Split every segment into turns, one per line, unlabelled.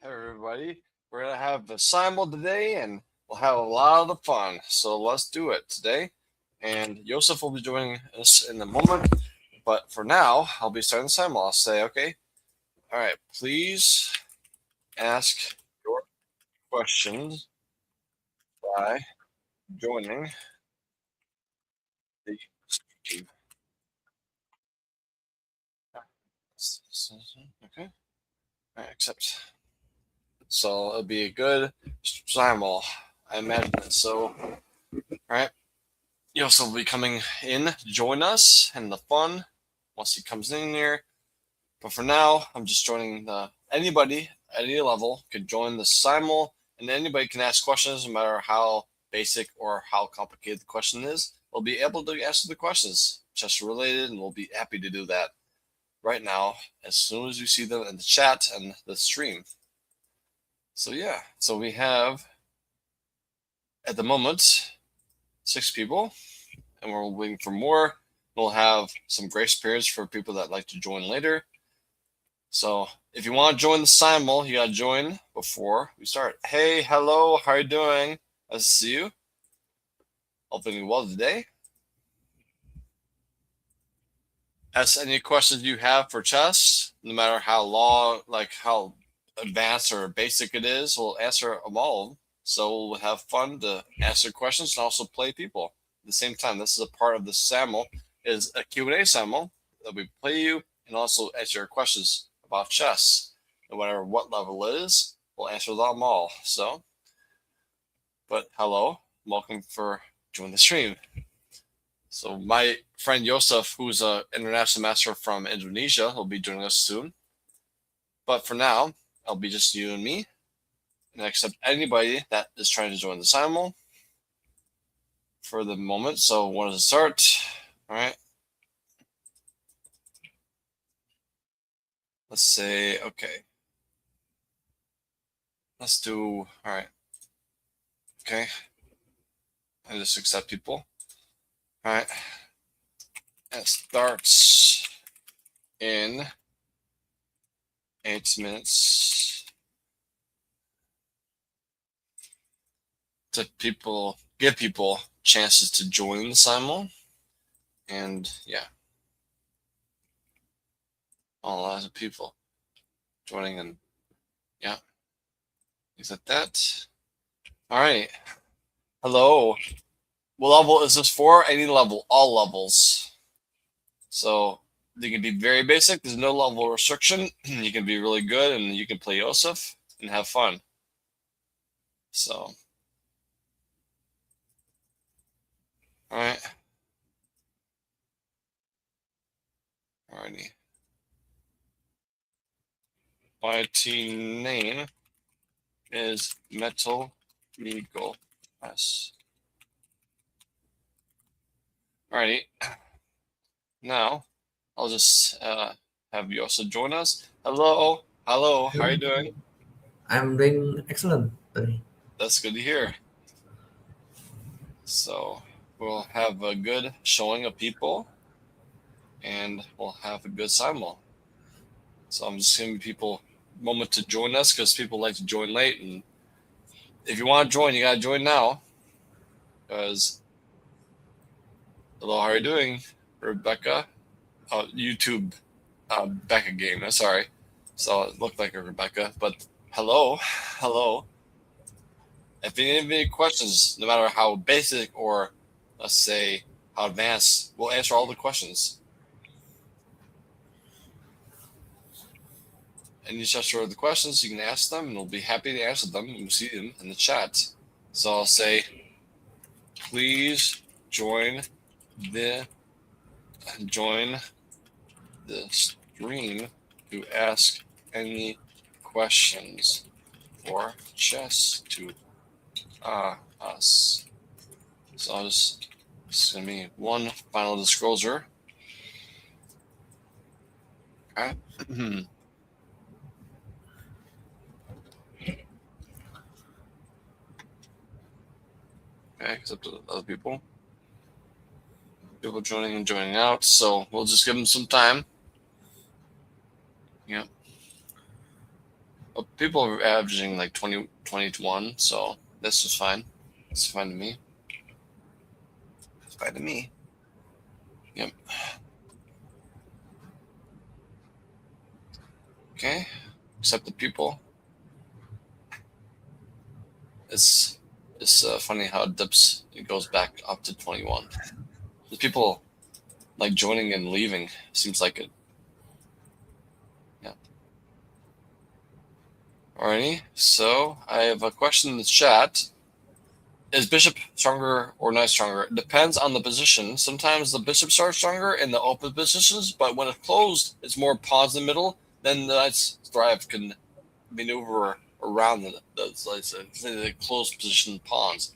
Hey everybody, we're gonna have the Simul today, and we'll have a lot of fun. So let's do it today. And Joseph will be joining us in a moment, but for now, I'll be starting the Simul. I'll say, okay, all right, please ask your questions by joining the stream. Okay, all right, accept. So it'll be a good Simul, I imagine it. So, all right. He also will be coming in to join us and the fun once he comes in here. But for now, I'm just joining anybody at any level could join the Simul, and anybody can ask questions no matter how basic or how complicated the question is. We'll be able to answer the questions just related, and we'll be happy to do that right now as soon as you see them in the chat and the stream. So yeah, so we have at the moment 6 people, and we're waiting for more. We'll have some grace periods for people that like to join later. So if you want to join the Simul, you gotta join before we start. Hey, hello, how are you doing? Nice to see you. Hoping you're well today. Ask any questions you have for chess, no matter how long, like how advanced or basic it is. We'll answer them all. So we'll have fun to answer questions and also play people at the same time. This is a part of the Simul, is a Q&A Simul that we play you and also answer your questions about chess. No matter what level it is, we'll answer them all. So, but hello, welcome for joining the stream. So my friend Yosef, who's an international master from Indonesia, will be joining us soon. But for now, I'll be just you and me, and I accept anybody that is trying to join the Simul for the moment. So when does it start? All right. Let's say, okay. Let's do, all right. Okay. I just accept people. All right. It starts in 8 minutes. To give people chances to join the Simul. And yeah. A lot of people joining, and yeah. Is that? All right. Hello. What level is this for? Any level, all levels. So they can be very basic. There's no level restriction. You can be really good, and you can play Yosef and have fun. So, all right. Alrighty. My team name is Metal Eagle S. Alrighty. Now, I'll just have Yosef join us. Hello. Hello. How are you doing?
I'm doing excellent today.
That's good to hear. So we'll have a good showing of people, and we'll have a good Simul. So I'm just giving people a moment to join us because people like to join late. And if you want to join, you gotta join now. Because hello, how are you doing, Rebecca? Oh, YouTube, Becca game. I'm sorry. So it looked like a Rebecca, but hello, hello. If you have any questions, no matter how basic or let's say how advanced, we'll answer all the questions. And you just share the questions, you can ask them, and we'll be happy to answer them. You'll see them in the chat. So I'll say, please join the stream to ask any questions for chess to us. So I'll just, this is gonna be one final disclosure. Okay. Okay, except to other people. People joining and joining out. So we'll just give them some time. Yeah. People are averaging like 21, so that's just fine. It's fine to me. It's fine to me. Yep. Okay. Accept the people. It's funny how it dips. It goes back up to 21. The people like joining and leaving. Seems like it. Yeah. Alrighty. So I have a question in the chat. Is bishop stronger or knight stronger? It depends on the position. Sometimes the bishops are stronger in the open positions, but when it's closed, it's more pawns in the middle. Then the knight's thrive can maneuver around the closed position pawns.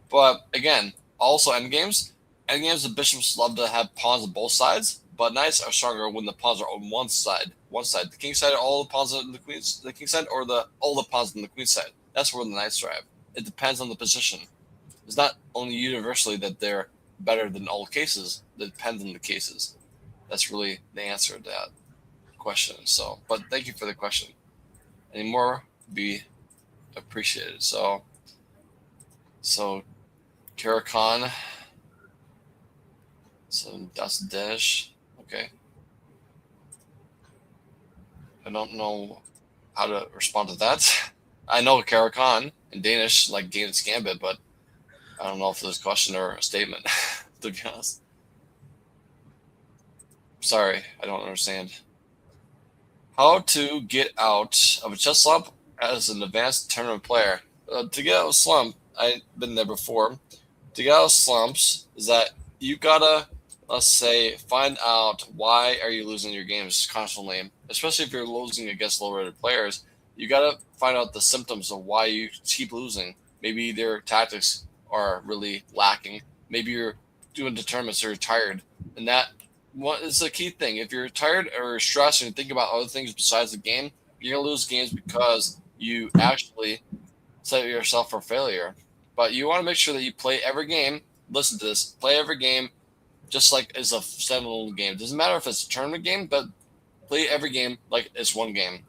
But again, also endgames. Endgames, the bishops love to have pawns on both sides, but knights are stronger when the pawns are on one side. One side, the king side, all the pawns on the king side, or all the pawns on the queen side. That's where the knights thrive. It depends on the position. It's not only universally that they're better than all cases. It depends on the cases. That's really the answer to that question. So, but thank you for the question. Any more would be appreciated. So Kara Khan. So that's Danish. Okay. I don't know how to respond to that. I know Kara Khan in Danish, like Danish Gambit, but I don't know if there's a question or a statement, to be honest. Sorry, I don't understand. How to get out of a chess slump as an advanced tournament player. To get out of a slump, I've been there before. To get out of slumps is that you gotta, let's say, find out why are you losing your games constantly, especially if you're losing against low-rated players. You gotta find out the symptoms of why you keep losing. Maybe their tactics are really lacking. Maybe you're doing tournaments, so you're tired, and that what is the key thing. If you're tired or stressed and you think about other things besides the game, you're gonna lose games because you actually set yourself for failure. But you want to make sure that you play every game. Listen to this: play every game just like it's a standalone game. Doesn't matter if it's a tournament game, but play every game like it's one game.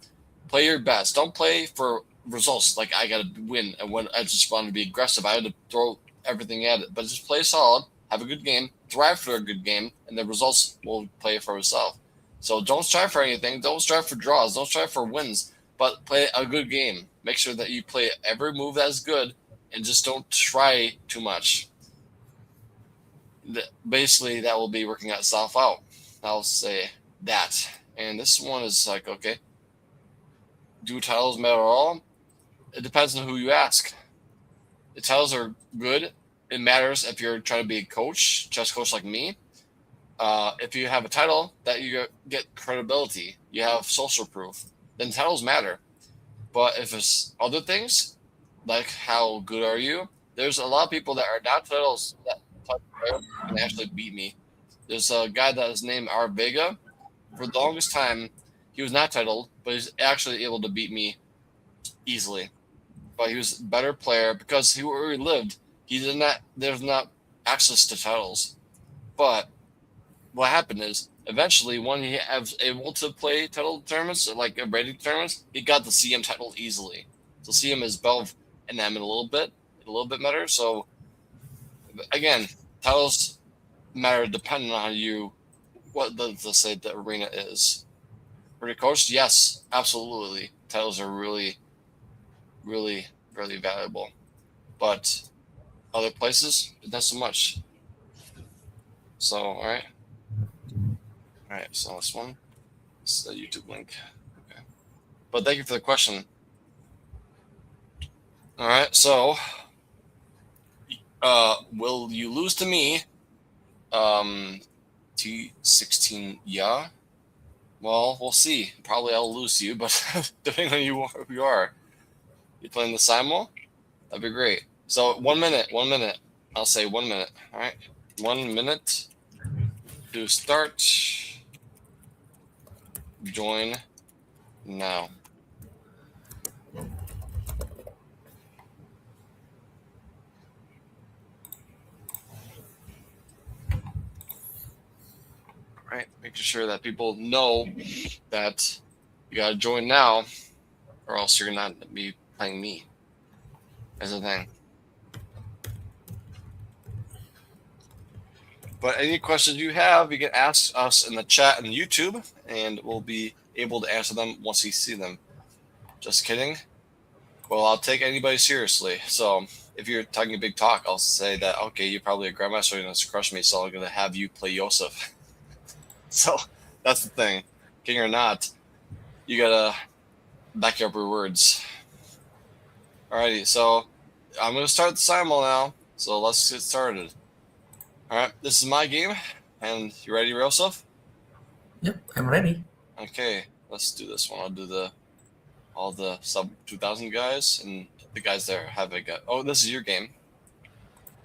Play your best. Don't play for results like I got to win and when I just want to be aggressive. I had to throw everything at it, but just play solid. Have a good game. Thrive for a good game, and the results will play for itself. So don't strive for anything. Don't strive for draws. Don't strive for wins. But play a good game. Make sure that you play every move that's good, and just don't try too much. Basically, that will be working itself out. I'll say that. And this one is like, okay, do titles matter at all? It depends on who you ask. The titles are good. It matters if you're trying to be a coach, chess coach like me. If you have a title that you get credibility, you have social proof, then titles matter. But if it's other things, like how good are you, there's a lot of people that are not titles that can actually beat me. There's a guy that is named R Vega. For the longest time, he was not titled, but he's actually able to beat me easily. But he was a better player because where he lived, he did not. There's not access to titles. But what happened is eventually, when he was able to play title tournaments, like rated tournaments, he got the CM title easily. So CM is above NM in a little bit better. So again, titles matter depending on you, what let's say the arena is. For the coach, yes, absolutely, titles are really, really, really valuable. But other places, not so much. So all right. So this one, this is a YouTube link. Okay, but thank you for the question. All right, so will you lose to me? T16, yeah. Well, we'll see. Probably I'll lose to you, but depending on who you are. You playing the Simul? That'd be great. So 1 minute, 1 minute. I'll say 1 minute. All right, 1 minute to start. Join now. All right, making sure that people know that you gotta join now. or else you're not gonna be playing me. As a thing. But any questions you have, you can ask us in the chat on YouTube, and we'll be able to answer them once we see them. Just kidding. Well, I'll take anybody seriously. So if you're talking big talk, I'll say that, okay, you're probably a grandmaster, you're going to crush me, so I'm going to have you play Yosef. So that's the thing. King or not, you got to back up your words. Alrighty, so I'm going to start the Simul now. So let's get started. Alright, this is my game. And you ready, Yosef?
Yep, I'm ready.
Okay, let's do this one. I'll do all the sub 2000 guys and the guys there have a got. Oh, this is your game.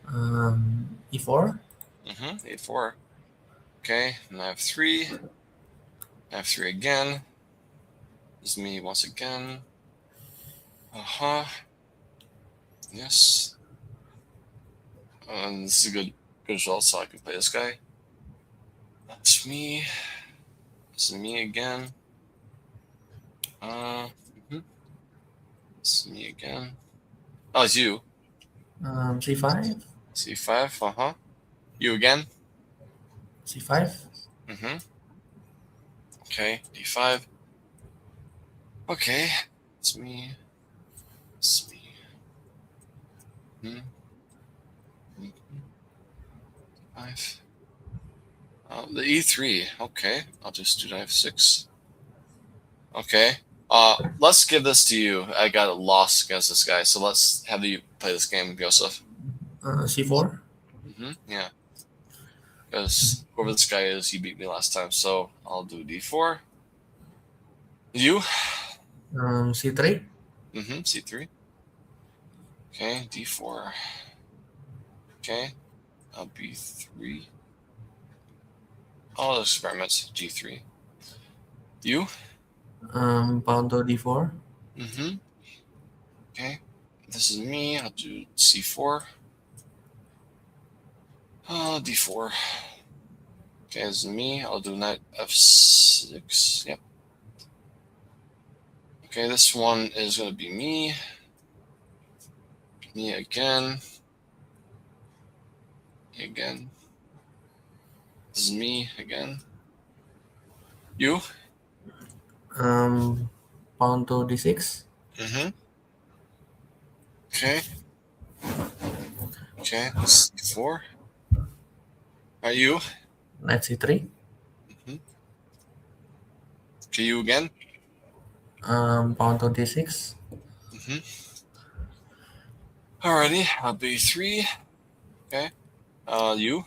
E4.
8-4. Okay, and I have 3. I have 3 again. This is me once again. Yes. And this is a good result, so I can play this guy. That's me. This is me again. This is me again. Oh, it's you.
C5.
C5. You again.
C5.
Okay, D5. Okay, it's me. It's me. Five. The E3. Okay, I'll just do knife 6. Okay. Let's give this to you. I got lost against this guy, so let's have you play this game, Joseph.
C4.
Yeah. Because whoever this guy is, he beat me last time, so I'll do D4. You?
C3.
C3. Okay, D4. Okay, B3. I'll experiment. G3. You?
Pawn to D4.
Okay, this is me. I'll do C4. D4. Okay, this is me. I'll do knight F6. Yep. Okay, this one is going to be me. Me again. Me again. This is me again. You?
Pawn to D6.
Okay. Okay, this is D4. Are you?
Knight C3.
Okay, you again?
Pawn to D6.
Alrighty, B3. Okay. You?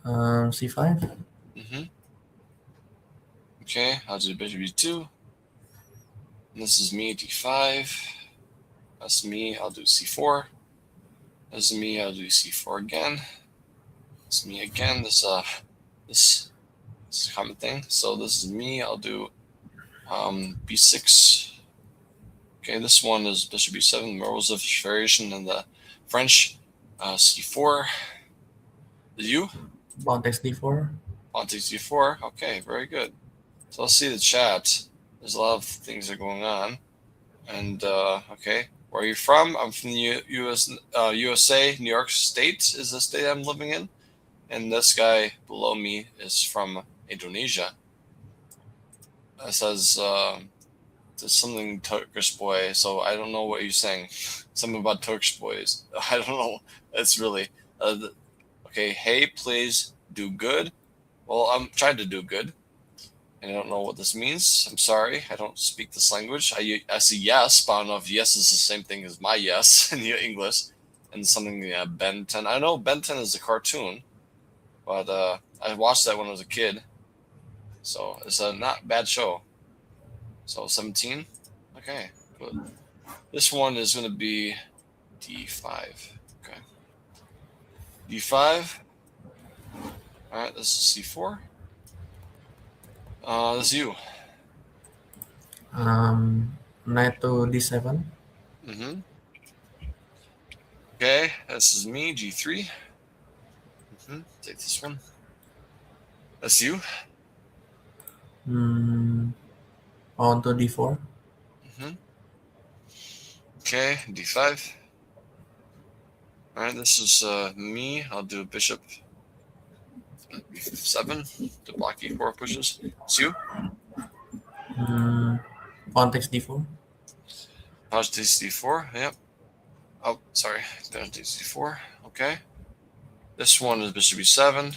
C5.
Okay, I'll do bishop B2. And this is me, D5. That's me, I'll do C4. This is me, I'll do C4 again. This is me again. This is a common thing. So this is me, I'll do B6. Okay, this one is bishop B7, Morozov variation in the French. C4. You?
Pawn takes D4.
Pawn takes D4. Okay, very good. So let's see the chat. There's a lot of things that are going on. And, okay, where are you from? I'm from the USA, New York State is the state I'm living in. And this guy below me is from Indonesia. It says there's something Turkish boy, so I don't know what you're saying. Something about Turkish boys. I don't know. It's really... okay, hey, please do good. Well, I'm trying to do good. And I don't know what this means. I'm sorry. I don't speak this language. I see yes, but I don't know if yes is the same thing as my yes in English. And something, Ben 10. I know Ben 10 is a cartoon, but I watched that when I was a kid. So it's a not bad show. So 17. Okay, good. This one is going to be D5. Okay. D5. All right, this is C4. This is you.
Knight to D7.
Okay, this is me, G3. Take this one. That's you.
Pawn to D4.
Okay, d5. All right, this is me. I'll do bishop b7 to block e4 pushes. It's you.
Pawn takes d4.
Pause d4. Yep. Oh, sorry. Down to d4. Okay. This one is bishop b7.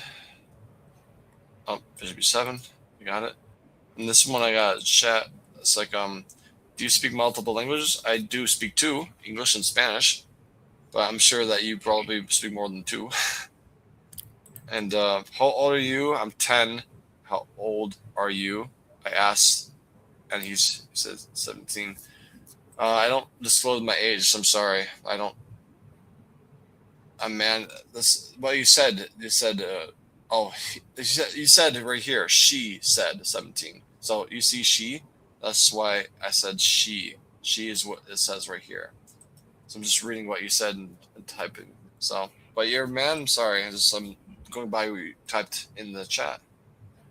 Oh, bishop b7. You got it. And this one I got chat. It's like, do you speak multiple languages? I do speak two, English and Spanish, but I'm sure that you probably speak more than two. And how old are you? I'm 10. How old are you? I asked, and he says 17. I don't disclose my age. I'm sorry. I don't. Man, this what you said. You said, you said right here. She said 17. So you see she. That's why I said she. She is what it says right here. So I'm just reading what you said and typing. So, but you're man. I'm sorry. I'm going by what you typed in the chat.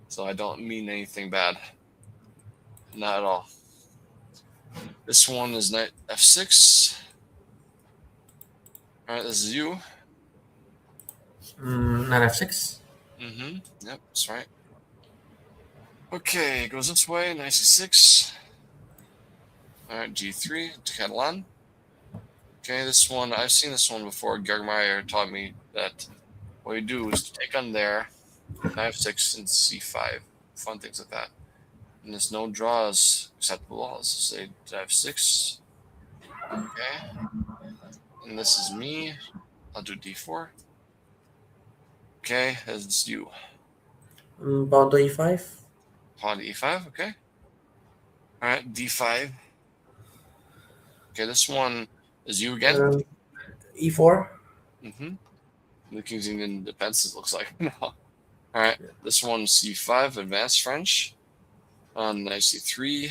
So I don't mean anything bad. Not at all. This one is knight f6. All right, this is you.
Knight f6.
Yep, that's right. Okay, it goes this way. Knight c6. All right, g3 to Catalan. Okay, this one I've seen this one before. Gergmeyer taught me that what you do is take on there, knight f6 and c5. Fun things like that. And there's no draws acceptable. I'll just say f6. Okay. And this is me. I'll do d4. Okay, it's you.
Pawn to e5.
Pawn to e5. Okay. All right, d5. Okay, this one is you again.
E4.
The King's Indian defenses looks like. No. All right, this one's c5, advanced French. Knight c3.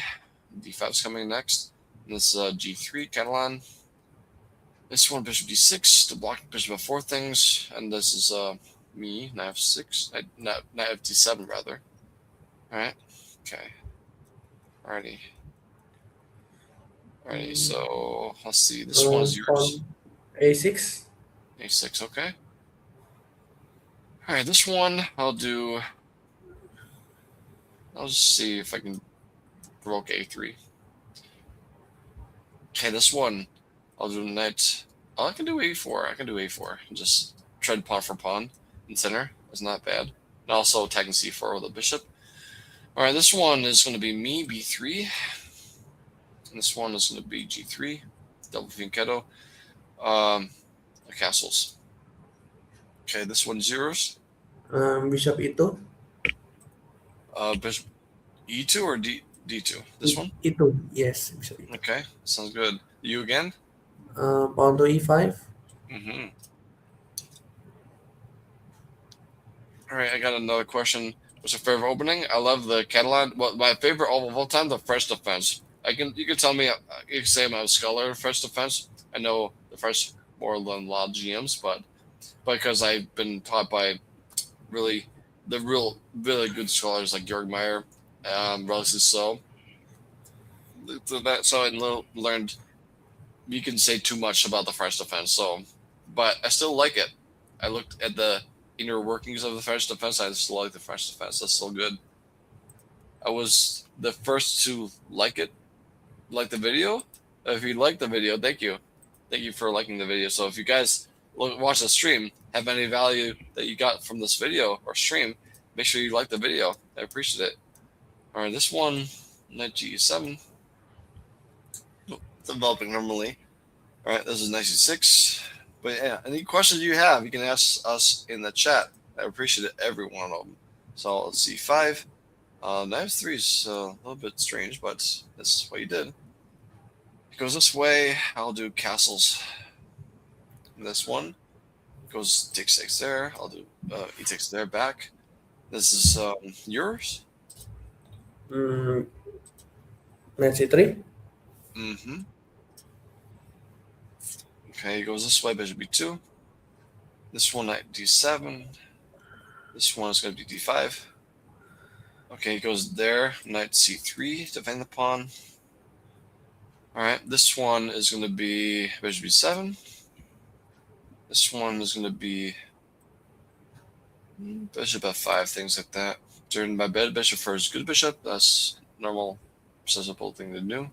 d5 is coming next. And this is g3, Catalan. This one, bishop d6 to block bishop f4 things. And this is me, knight f6. Knight f7, rather. All right. Okay. Alrighty. Alrighty, so let's see. This one is yours.
Pawn a6.
A6, okay. Alright, this one I'll just see if I can provoke a3. Okay, this one I'll do knight. Oh, I can do a4. I can do a4. Just tread pawn for pawn in center. It's not bad. And also attacking c4 with a bishop. Alright, this one is going to be me, b3. And this one is going to be g3. Double fianchetto. Castles. Okay, this one's yours.
Bishop e2.
Bishop e2 or d2? This one?
E2. Yes, bishop e2.
Okay, sounds good. You again?
Pawn to e5.
All right, I got another question. What's your favorite opening? I love the Catalan. Well, my favorite of all time, the French defense. You can tell me. You can say I'm a scholar in French defense. I know the French more than a lot of GMs, but because I've been taught by really good scholars like Georg Meyer, Rossi so. So I learned you can say too much about the French defense. So, but I still like it. I looked at the inner workings of the French defense. I still like the French defense. That's so good. I was the first to like it, like the video. If you like the video, thank you. Thank you for liking the video. So if you guys watch the stream, have any value that you got from this video or stream, make sure you like the video. I appreciate it. All right, this one, knight g7. Developing normally. All right, this is knight c6. But yeah, any questions you have, you can ask us in the chat. I appreciate every one of them. So let's see, 5. Knight f3 is a little bit strange, but that's what you did. It goes this way. I'll do castles. And this one goes takes 6 there. I'll do e takes there back. This is yours.
Knight c3.
Okay, it goes this way, bishop b2. This one, knight d7. This one is going to be d5. Okay, it goes there, knight c3, defend the pawn. All right, this one is going to be bishop b7. This one is going to be bishop f5, things like that. During my bed, bishop first, good bishop. That's normal, sensible thing to do.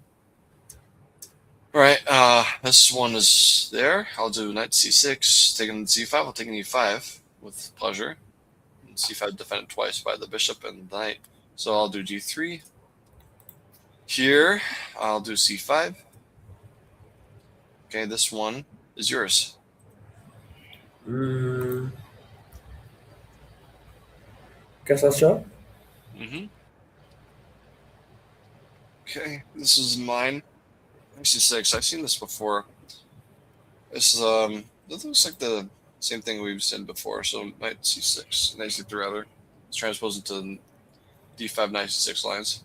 All right, this one is there. I'll do knight c6, taking c5. I'll take an e5 with pleasure. And c5 defended twice by the bishop and the knight. So I'll do d3. Here, I'll do c5. Okay, this one is yours.
Castle shot.
Okay, this is mine. Knight c6. I've seen this before. This looks like the same thing we've seen before. So knight c6, knight c3 rather. It's transposed into d5, knight c6 lines.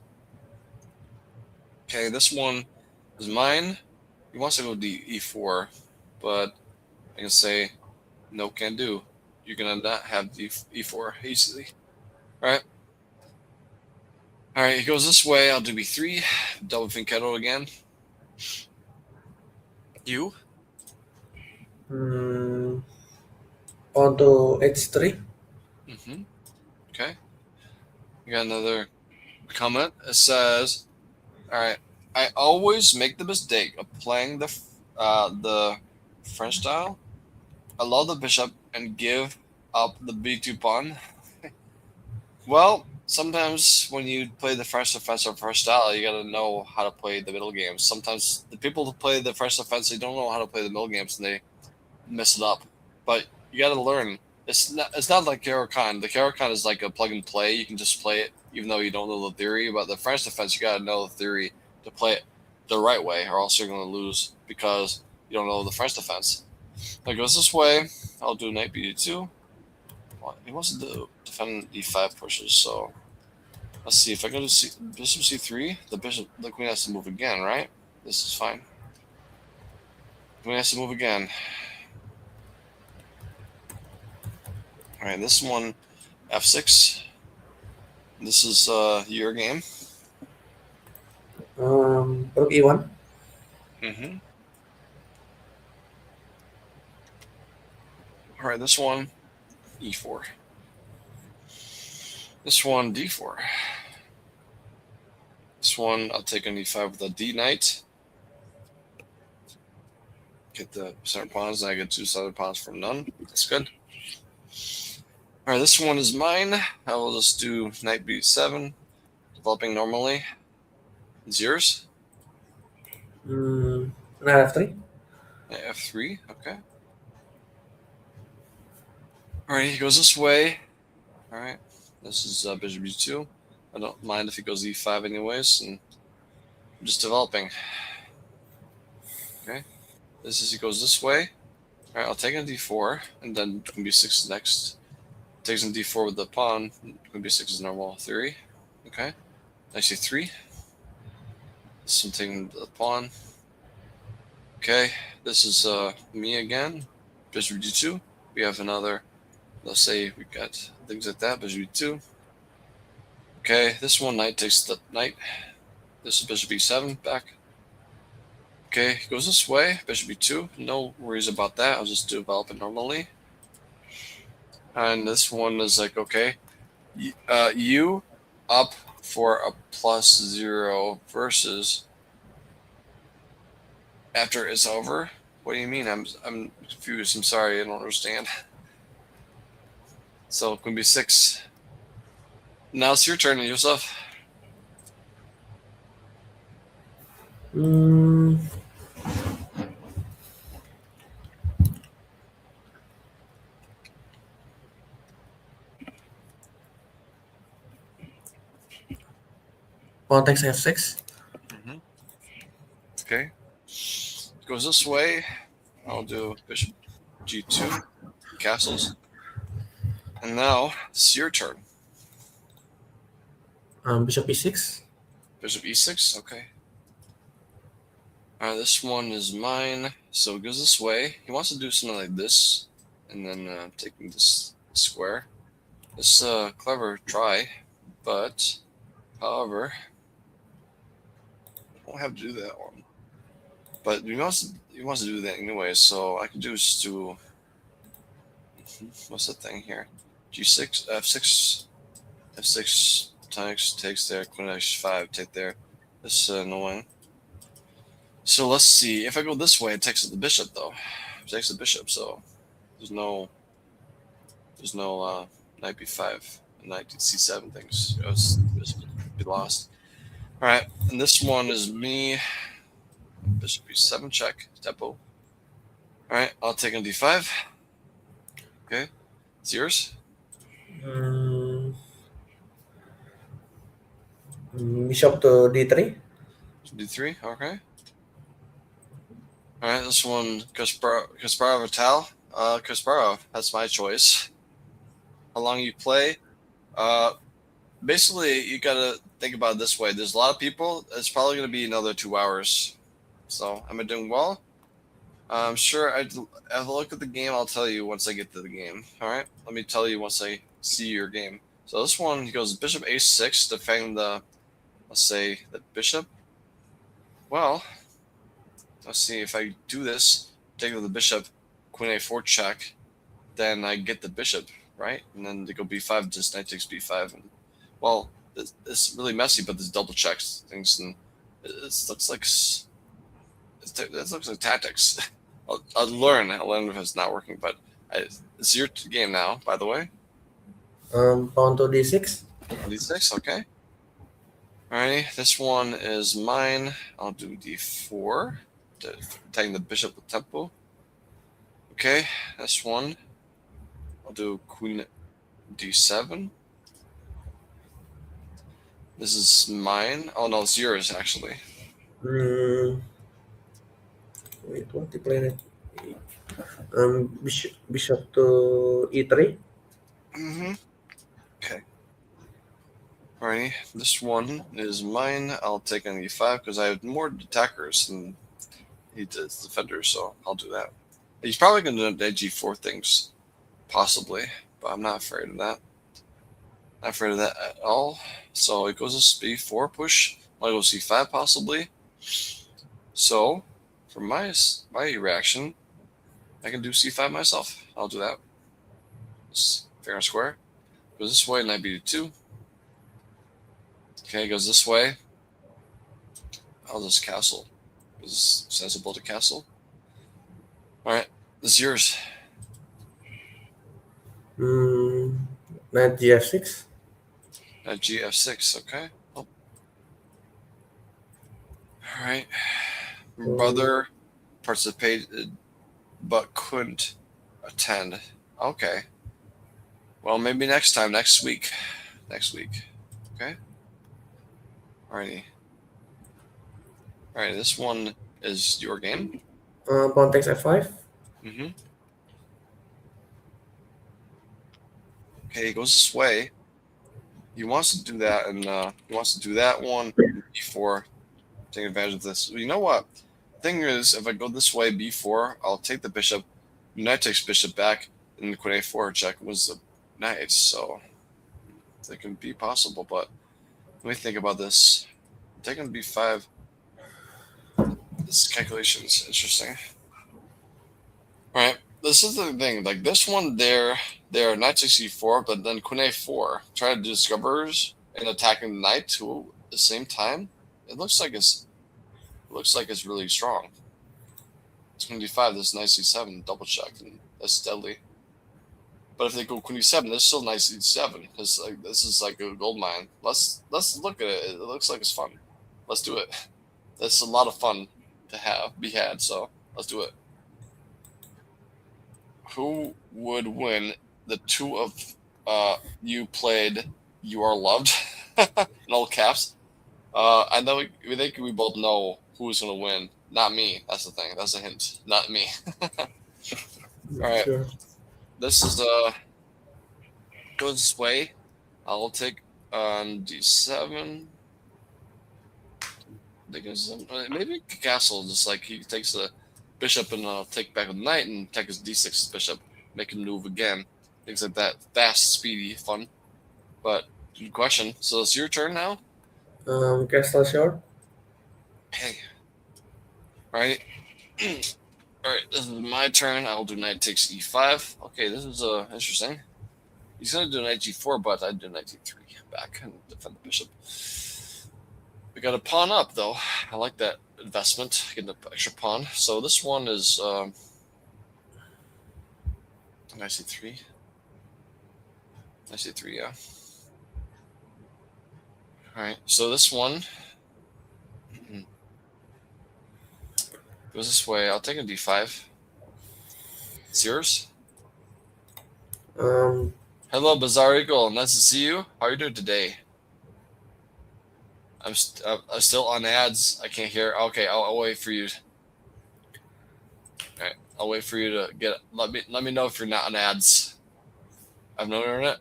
Okay, this one is mine. He wants to go e4, but I can say no, can do. You're gonna not have e4 easily. All right. All right, he goes this way. I'll do b3, double fianchetto again. You?
Pawn to h3.
Okay. You got another comment. It says, "All right, I always make the mistake of playing the French style. I love the bishop and give up the b2 pawn. Well, sometimes when you play the French defense or French style, you gotta know how to play the middle games. Sometimes the people who play the French defense, they don't know how to play the middle games and they mess it up. But you gotta learn. It's not like Caro-Kann. The Caro-Kann is like a plug and play. You can just play it even though you don't know the theory. But the French defense, you gotta know the theory to play it the right way, or else you're gonna lose because you don't know the French defense. It goes this way. I'll do knight b2. He wants to defend e5 pushes, so let's see. If I go to bishop c3, the queen has to move again, right? This is fine. The queen has to move again. All right, this one, f6. This is your game.
Rook e1.
All right, this one, e4. This one, d4. This one, I'll take an e5 with a d knight. Get the center pawns, and I get 2 southern pawns from none. That's good. All right, this one is mine. I will just do knight b7, developing normally. It's yours.
Knight f3.
Knight f3, okay. All right, he goes this way. All right, this is bishop b2. I don't mind if he goes e5 anyways, and I'm just developing. Okay, this is he goes this way. All right, I'll take a d4, and then queen b6 next. Takes in d4 with the pawn. Queen b6 is normal theory. Okay, knight c3. This one taking the pawn. Okay, this is me again. Bishop d2. We have another. Let's say we got things like that. Bishop d2. Okay, this one knight takes the knight. This is bishop e7 back. Okay, goes this way. Bishop e2. No worries about that. I'll just develop it normally. And this one is like, okay, you up for a +0 versus after it's over. What do you mean? I'm confused. I'm sorry. I don't understand. So queen b6. Now it's your turn, Yusuf.
Pawn takes f6.
Okay. Goes this way. I'll do bishop g2, castles. And now it's your turn.
Bishop e6.
Bishop e6, okay. Alright, this one is mine. So it goes this way. He wants to do something like this, and then taking this square. It's a clever try, but however, I don't have to do that one. But he wants to do that anyway, so I can just do what's the thing here? G6, F6, F6 takes there, Queen H5 take there. This is annoying. So let's see. If I go this way, it takes the bishop though. It takes the bishop, so there's no knight b5 and knight c7 things. Bishop would be lost. All right, and this one is me. Bishop b7 check tempo. All right, I'll take on d5. Okay, it's yours.
Mm, bishop to d3.
d3. Okay. All right, this one Kasparov or Tal. Kasparov. That's my choice. How long you play? Basically, you gotta think about it this way. There's a lot of people. It's probably gonna be another 2 hours. So, am I doing well? I'm sure I've a look at the game. I'll tell you once I get to the game. All right. Let me tell you once I see your game. So this one, he goes Bishop A6, defending the, let's say, the bishop. Well, let's see if I do this. Take the bishop, Queen A4 check. Then I get the bishop, right? And then they go B5, just knight takes B5. And, well, it's really messy, but there's double checks things, and it looks like tactics. I'll learn if it's not working, but it's your game now, by the way.
Pawn to d6.
D6, okay. Alrighty, this one is mine. I'll do D4, taking the bishop with tempo. Okay, this one. I'll do Queen D7. This is mine. Oh no, it's yours actually.
Wait, what the planet? Bishop to e3.
Mm-hmm. Okay. Alrighty, this one is mine. I'll take on E5 because I have more attackers than he does defenders, so I'll do that. He's probably going to do G4 things, possibly, but I'm not afraid of that. Not afraid of that at all. So it goes to B4 push. I'll go C5 possibly. So, for my reaction, I can do C5 myself. I'll do that. It's fair and square. Goes this way, knight B2. Okay, goes this way. I'll just castle. It's sensible to castle. Alright, this is yours.
Knight gf6.
At GF6, okay. Oh. Alright. Brother participated but couldn't attend. Okay. Well, maybe next time, next week. Next week. Okay? Alrighty. Alright, this one is your game.
Pawn takes f5.
Mm-hmm. Okay, he goes this way. He wants to do that, and he wants to do that one before taking advantage of this. You know what? Thing is, if I go this way, b4, I'll take the bishop. Knight takes bishop back, and the queen a4 check was the knight, so it can be possible. But let me think about this. Taking b5. This calculation is interesting. All right, this is the thing. Like this one, there, knight takes e4, but then queen a4. Try to do discoverers and attacking the knight too at the same time. It looks like it's really strong. It's queen d5. This knight c7 double check, and that's deadly. But if they go queen e7, there's still knight c7 because this is like a gold mine. Let's look at it. It looks like it's fun. Let's do it. That's a lot of fun to be had. So let's do it. Who would win? The two of you played You Are Loved in all caps. I know we think we both know who's gonna win. Not me. That's the thing. That's a hint. Not me. All right.
Sure.
This is goes this way. I'll take on d7. Maybe castle. Just like he takes the bishop and I'll take back with the knight and take his d6 bishop, make him move again. Things like that. Fast, speedy, fun. But good question. So it's your turn now.
Castle short.
Hey. Right. Alright, this is my turn. I will do knight takes e5. Okay, this is interesting. He's going to do knight g4, but I do knight d3 back and defend the bishop. We got a pawn up, though. I like that investment, getting an extra pawn. So this one is knight c3. Knight c3, yeah. Alright, so this one goes this way. I'll take a d5. It's yours. Hello, Bizarre Eagle. Nice to see you. How are you doing today? I'm still on ads. I can't hear. Okay, I'll wait for you. All right, I'll wait for you to get. Let me know if you're not on ads. I have no internet.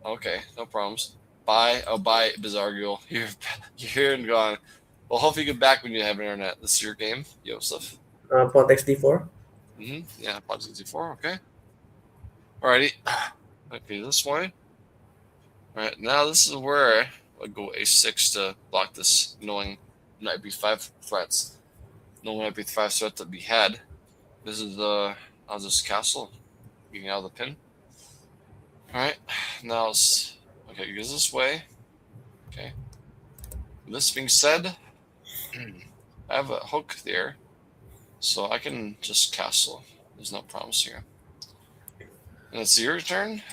Okay, no problems. Bye. Oh, bye, Bizarre Eagle. You're here and gone. Well, hopefully you get back when you have internet. This is your game, Joseph.
Pawn takes d4.
Yeah, pawn 64. Okay. Alrighty. Okay, this way. Alright, now this is where I go a6 to block this knowing knight b5 threats. No knight b5 threat to be had. This is I'll just castle, getting out of the pin. Alright, now it's okay, it goes this way. Okay. This being said, I have a hook there, so I can just castle. There's no problems here. And it's your turn.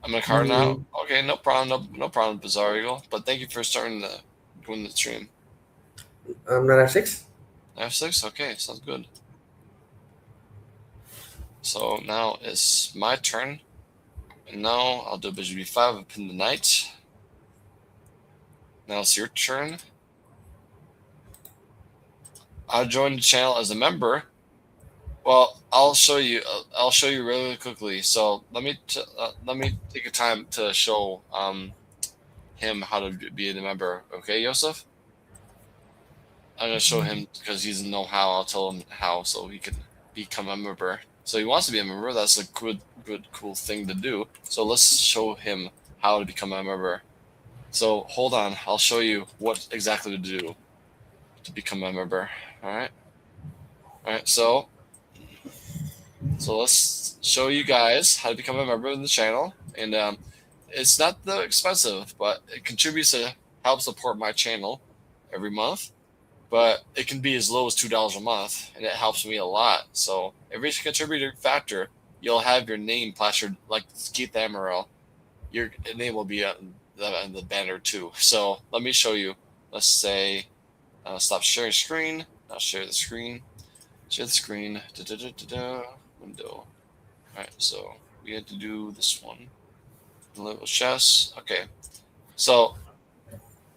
I'm gonna card now. Okay, no problem, no problem, Bizarre Eagle. But thank you for starting doing the stream.
Knight f6.
F6, okay, sounds good. So now it's my turn, and now I'll do bishop b5 and pin the knight. Now it's your turn. I'll join the channel as a member. Well, I'll show you. I'll show you really quickly. So let me take a time to show him how to be a member. Okay, Joseph. I'm gonna show him because he doesn't know how. I'll tell him how so he can become a member. So he wants to be a member. That's a good, cool thing to do. So let's show him how to become a member. So hold on. I'll show you what exactly to do to become a member. All right. All right. So let's show you guys how to become a member of the channel. And it's not that expensive, but it contributes to help support my channel every month. But it can be as low as $2 a month, and it helps me a lot. So every contributor factor, you'll have your name plastered like Keith Amaral. Your name will be on the banner too. So let me show you. Let's say stop sharing screen. I'll share the screen. Share the screen. Window. All right. So we had to do this one. Little chess. Okay. So all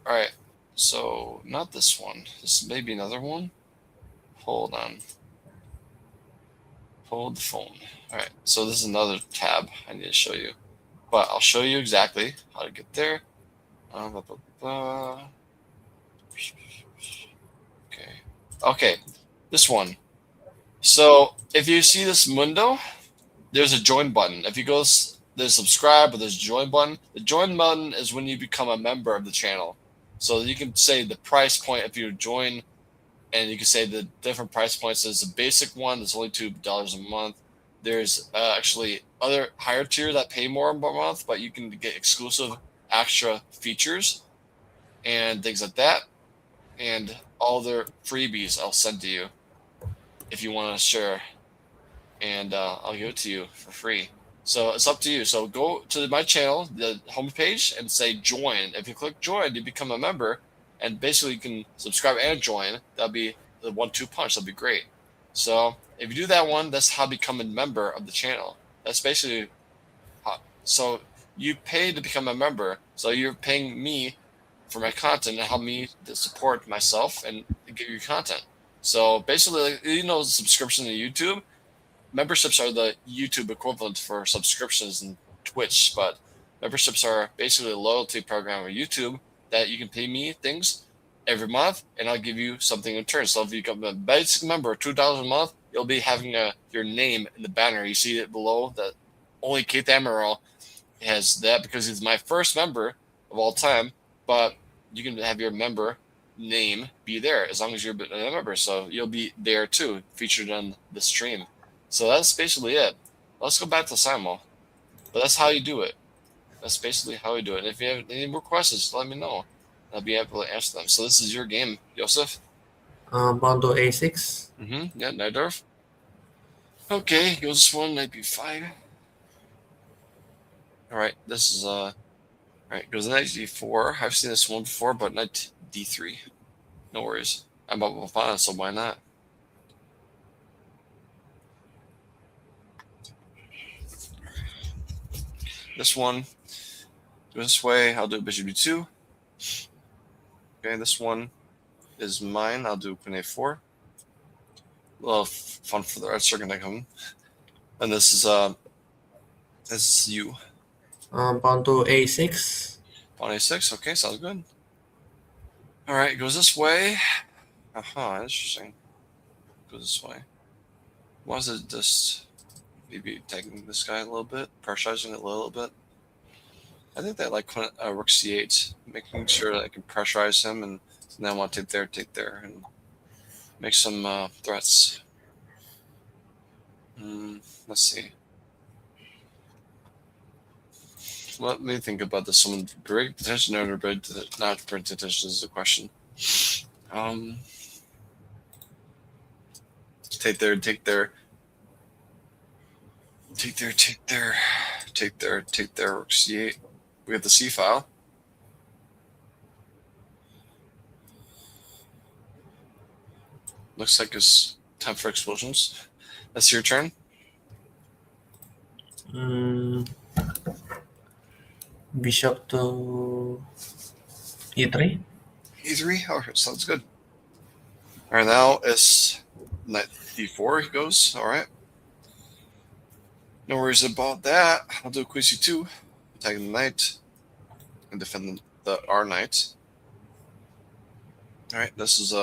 right. So not this one. This may be another one. Hold on. Hold the phone. All right. So this is another tab I need to show you, but I'll show you exactly how to get there. Okay. Okay. This one. So if you see this window, there's a join button. If you go, there's subscribe, but there's a join button. The join button is when you become a member of the channel. So you can say the price point if you join, and you can say the different price points. There's a basic one that's only $2 a month. There's actually other higher tier that pay more a month, but you can get exclusive extra features and things like that. And all their freebies I'll send to you if you want to share. And I'll give it to you for free. So it's up to you. So go to my channel, the homepage, and say join. If you click join, you become a member, and basically you can subscribe and join. That'll be the 1-2 punch. That'll be great. So if you do that one, that's how to become a member of the channel. That's basically how. So you pay to become a member. So you're paying me for my content and help me to support myself and give you content. So basically, subscription to YouTube. Memberships are the YouTube equivalent for subscriptions in Twitch, but memberships are basically a loyalty program on YouTube that you can pay me things every month, and I'll give you something in return. So if you become a basic member, $2 a month, you'll be having your name in the banner. You see it below that only Keith Amaral has that because he's my first member of all time, but you can have your member name be there as long as you're a member. So you'll be there too, featured on the stream. So that's basically it. Let's go back to Simul. But that's how you do it. That's basically how we do it. And if you have any more questions, let me know. I'll be able to answer them. So this is your game, Joseph.
Pawn to A6.
Yeah, Nidorf. Okay, goes one, knight B5. Alright, this is alright, goes knight D4. I've seen this one before, but knight D3. No worries. I'm up with pawn, so why not? This one goes this way. I'll do bishop B2. Okay, this one is mine. I'll do queen A4. A little fun for the red circuit to come. And this is you.
Pawn to A6.
Pawn A6. Okay, sounds good. All right, it goes this way. Interesting. Goes this way. Why is it just maybe tagging this guy a little bit, pressurizing it a little bit? I think that like rook C8, making sure that I can pressurize him, and then I want to take there, and make some threats. Let's see. Let me think about this. Someone bring attention or not bring attention is the question. Take there, rook C8. We have the C file. Looks like it's time for explosions. That's your turn.
Bishop to E3.
E3? Oh, sounds good. All right, now it's knight D4 he goes. All right. No worries about that. I'll do queen C2, attacking the knight, and defend the R knight. All right, this is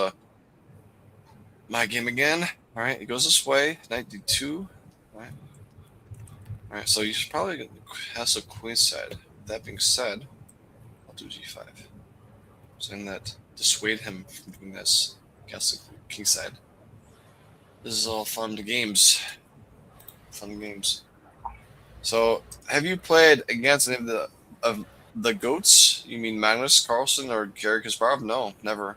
my game again. All right, it goes this way, knight D2. All right, so you should probably has a queen side. That being said, I'll do G5. Saying that dissuade him from doing this against the king side. This is all fun games. Fun games. So, have you played against any of the GOATs? You mean Magnus Carlsen or Gary Kasparov? No, never.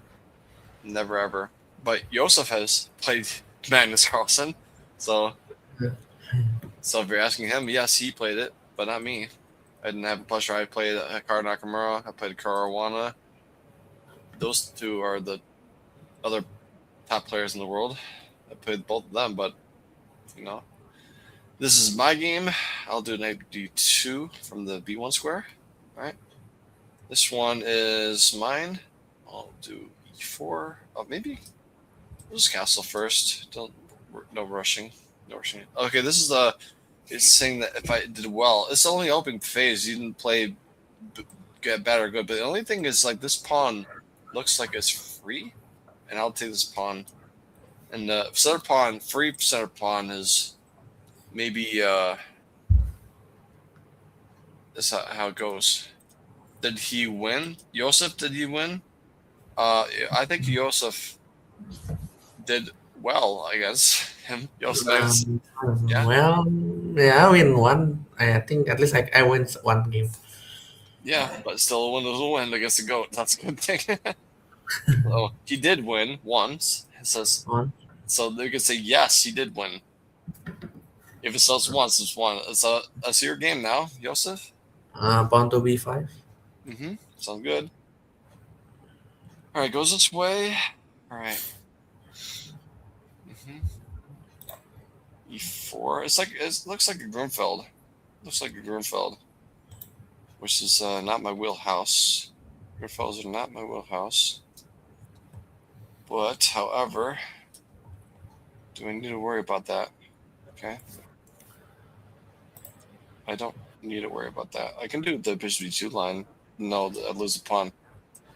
Never ever. But Josef has played Magnus Carlsen. So if you're asking him, yes, he played it, but not me. I didn't have a pleasure. I played Hikaru Nakamura. I played Caruana. Those two are the other top players in the world. I played both of them, but this is my game. I'll do knight D2 from the B1 square. All right. This one is mine. I'll do E4. Oh, maybe we'll just castle first. No rushing. No rushing. Okay, this is it's saying that if I did well, it's only opening phase. You didn't play get bad or good, but the only thing is like this pawn looks like it's free, and I'll take this pawn. And the center pawn, free center pawn is maybe that's how it goes. Did he win? Josef, did he win? I think Josef did well, I guess. Him, Josef. Yeah.
Well, yeah, I win one. I think at least I win one game.
Yeah, but still a win is a win against the GOAT. That's a good thing. So he did win once. It says
One.
so they could say yes, he did win. If it says once, it's one. It's your game now, Josef.
Pawn to B5.
Sounds good. All right, goes this way. All right. E4. It looks like a Grunfeld. Looks like a Grunfeld, which is not my wheelhouse. Grunfelds are not my wheelhouse. But, however, do I need to worry about that? Okay. I don't need to worry about that. I can do the bishop b2 line. No, I lose the pawn.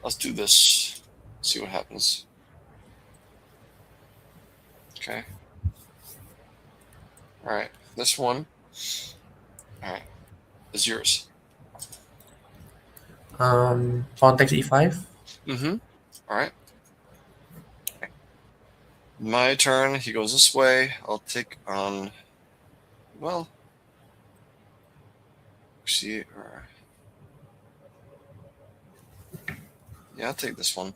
Let's do this. See what happens. Okay. All right. This one. All right. Is yours.
Pawn takes E5.
All right. My turn. He goes this way. I'll take on. Well, see, or yeah, I'll take this one.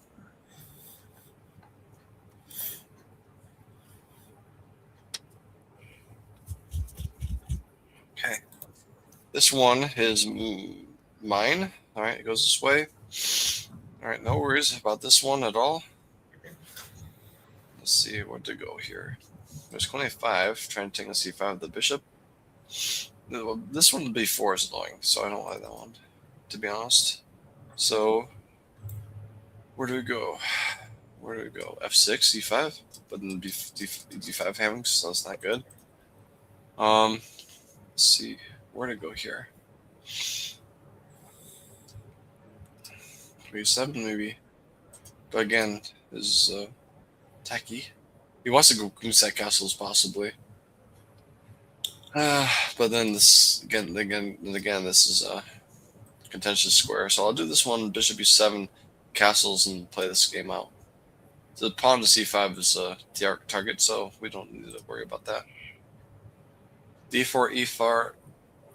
Okay, this one is mine. All right, it goes this way. All right, no worries about this one at all. Let's see where to go here. There's 25, trying to take a c5 the bishop. This one b4 is annoying, so I don't like that one, to be honest. So, where do we go? Where do we go? f6, c5, but then d5 having, so that's not good. Let's see, where to go here? e7 maybe. But again, is tacky. He wants to go queenside castles possibly. But then this again, this is a contentious square. So I'll do this one, bishop e7, castles, and play this game out. The pawn to c5 is a target, so we don't need to worry about that. d4, e4.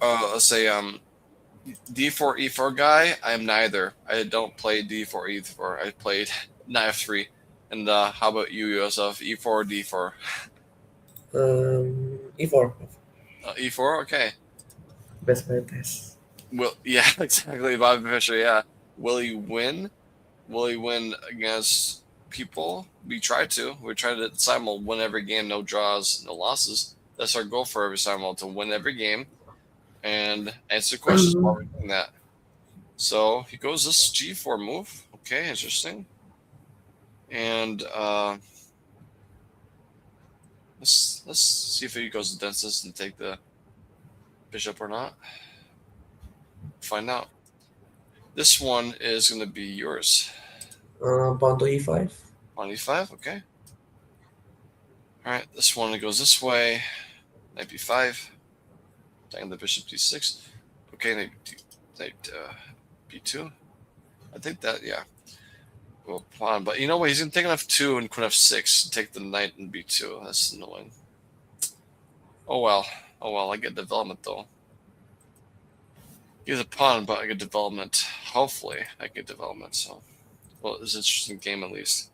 Let's say d4, e4 guy. I'm neither. I don't play d4, e4. I played knight f3. And how about you, Yosef? e4, d4.
E4.
E4. Okay.
Best my test.
Well, yeah, exactly. Bobby Fischer. Yeah. Will he win? Will he win against people? We try to. We try to Simul win every game, no draws, no losses. That's our goal for every Simul, to win every game and answer questions while we're doing that. So he goes this g4 move. Okay, interesting. And let's see if he goes against this and take the bishop or not. Find out. This one is going to be yours.
Pawn to E5.
Pawn e5, okay. All right, this one goes this way. Knight b5. Taking the bishop d6. Okay, knight b2. I think that, yeah. Well, pawn, but you know what? He's going to take an f2 and queen f6. Take the knight and b2. That's annoying. Oh well. Oh well, I get development though. He's a pawn, but I get development. Hopefully, I get development. So, well, it's an interesting game at least.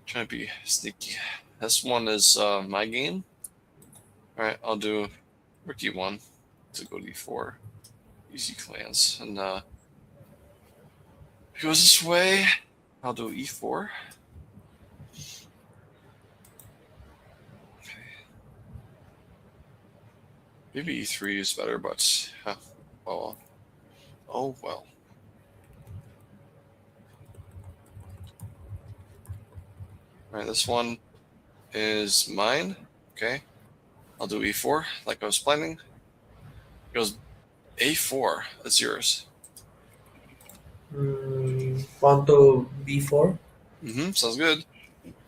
Trying to be sneaky. This one is my game. All right, I'll do rook e1 to go d4. Easy clans. And it goes this way. I'll do e4. Okay. Maybe e3 is better, but well. Oh well. All right, this one is mine. Okay. I'll do e4 like I was planning. It goes a4. That's yours.
Pawn to B4.
Sounds good.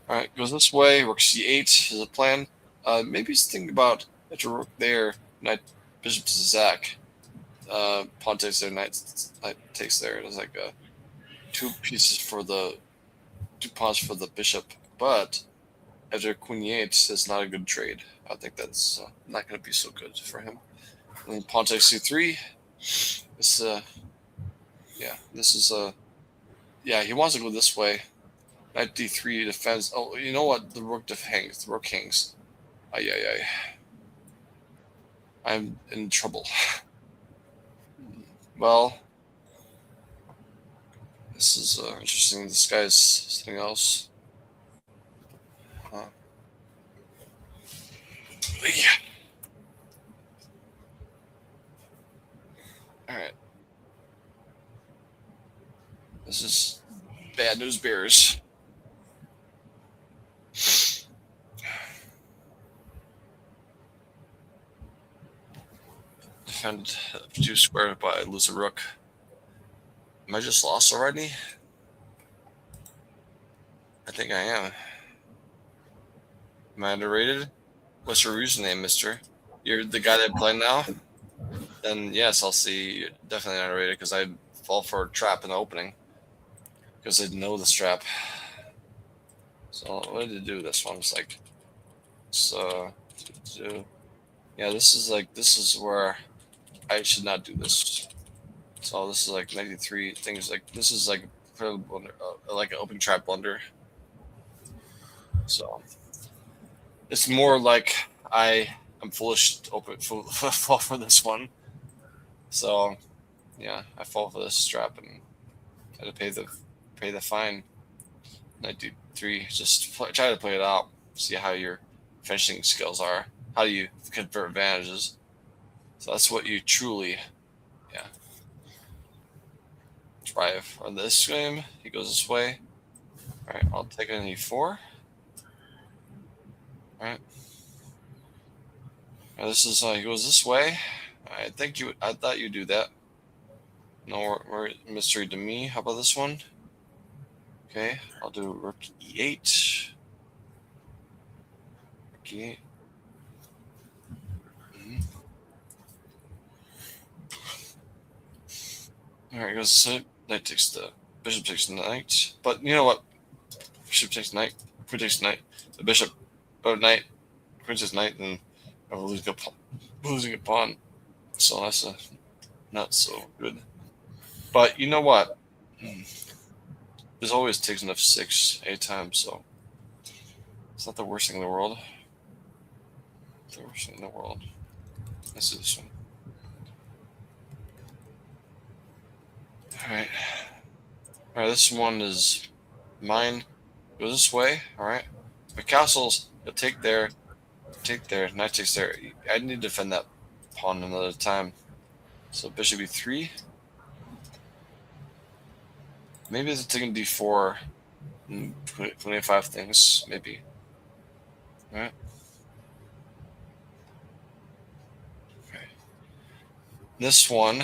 All right, goes this way. Rook c8 is a plan. Maybe think about if your rook there, knight bishop to Zach. Pawn takes there, knight takes there. There's like two pawns for the bishop. But after queen e8, it's not a good trade. I think that's not going to be so good for him. And then pawn takes c3. This this is he wants to go this way. Knight d3 defends. Oh, you know what? The rook hangs. The rook hangs. Ay. I'm in trouble. Well, this is interesting. This guy's something else. Yeah. All right. This is bad news bears. Defend f2 square, but I lose a rook. Am I just lost already? I think I am. Am I underrated? What's your username, mister? You're the guy that play now? Then yes, I'll see you're definitely underrated because I fall for a trap in the opening. Because I know this trap. So what did it do? This one's like, so, yeah, this is where I should not do this. So this is like 93 things. Like this is like like an open trap blunder. So it's more like I'm foolish to fall for this one. So yeah, I fall for this trap and had to pay the fine. 93. Just try to play it out. See how your finishing skills are. How do you convert advantages? So that's what you truly, yeah, drive on this game. He goes this way. All right, I'll take an E4. All right. Now this is he goes this way. I thought you'd do that. No mystery to me. How about this one? Okay, I'll do rook E8. Rook E8. All right, goes so knight takes the bishop takes the knight. But you know what? Bishop takes knight. Queen takes knight. The bishop, knight. Queen takes knight, and I'm losing a pawn. So that's not so good. But you know what? There's always takes an f6 anytime, so it's not the worst thing in the world. The worst thing in the world. Let's do this one. Alright. Alright, this one is mine. Go this way, alright. My castles, you'll take there, knight takes there. I need to defend that pawn another time. So bishop e3. Maybe it's taking d4 and 25 things, maybe. Alright. Okay. This one,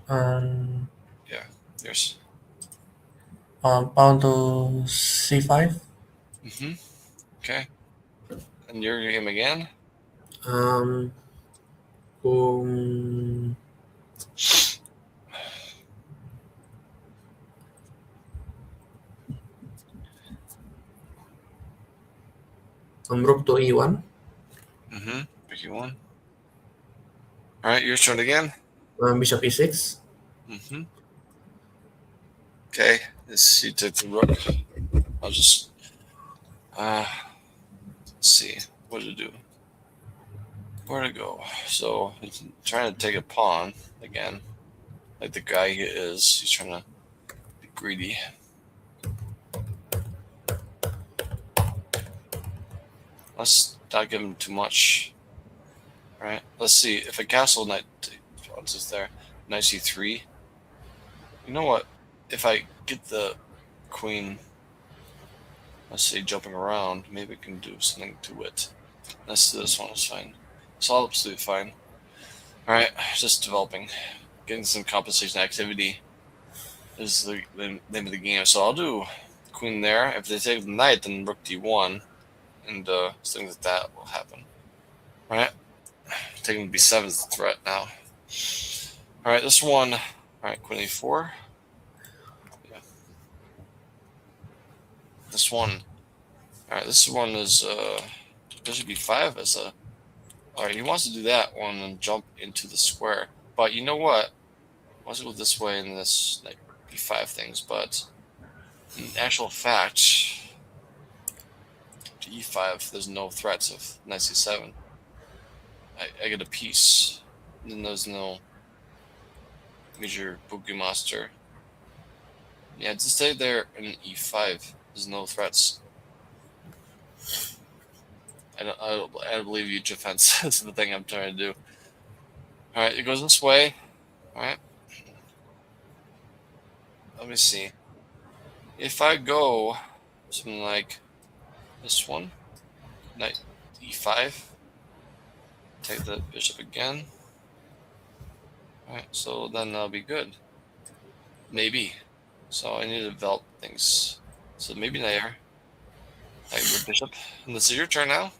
And
yeah, there's.
pawn to c5.
Okay. And your game again?
Um, kung rook to e1.
Pick you one. Alright, your turn again.
Bishop e6.
Okay, he took the rook. I'll just let's see what to do. Where to go? So he's trying to take a pawn again, like the guy he is. He's trying to be greedy. Let's not give him too much. All right. Let's see if a castle knight is there. Knight c3. You know what? If I get the queen, let's say jumping around, maybe we can do something to it. Let's do this one. It's fine. It's all absolutely fine. All right, just developing, getting some compensation activity is the name of the game. So I'll do queen there. If they take the knight, then rook d1, and things like that will happen. All right, taking b7 is the threat now. All right, this one. All right, queen a4. Yeah. This one. All right, this one is bishop b5 as a. All right, he wants to do that one and jump into the square. But you know what? He wants to go this way and this like b5 things, but in actual fact, to e5, there's no threats of knight c7. I get a piece, and then there's no major Pokemon monster. Yeah, just stay there in e5. There's no threats. I don't believe you, defense. That's the thing I'm trying to do. All right, it goes this way. All right. Let me see. If I go something like this one, knight e5, take the bishop again. All right, so then that'll be good. Maybe. So I need to develop things. So maybe there. Like the bishop. And this is your turn now.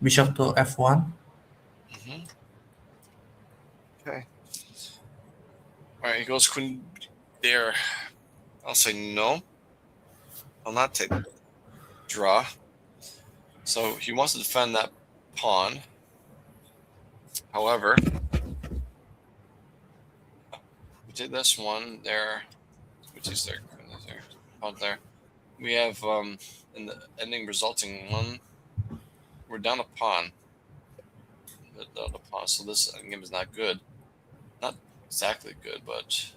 Bishop to f1.
Okay. All right, he goes queen there. I'll say no. I'll not take draw. So he wants to defend that pawn. However, we take this one there. Which is there? Pawn there. We have in the ending resulting one. We're down a pawn. Down a pawn. So this game is not good. Not exactly good, but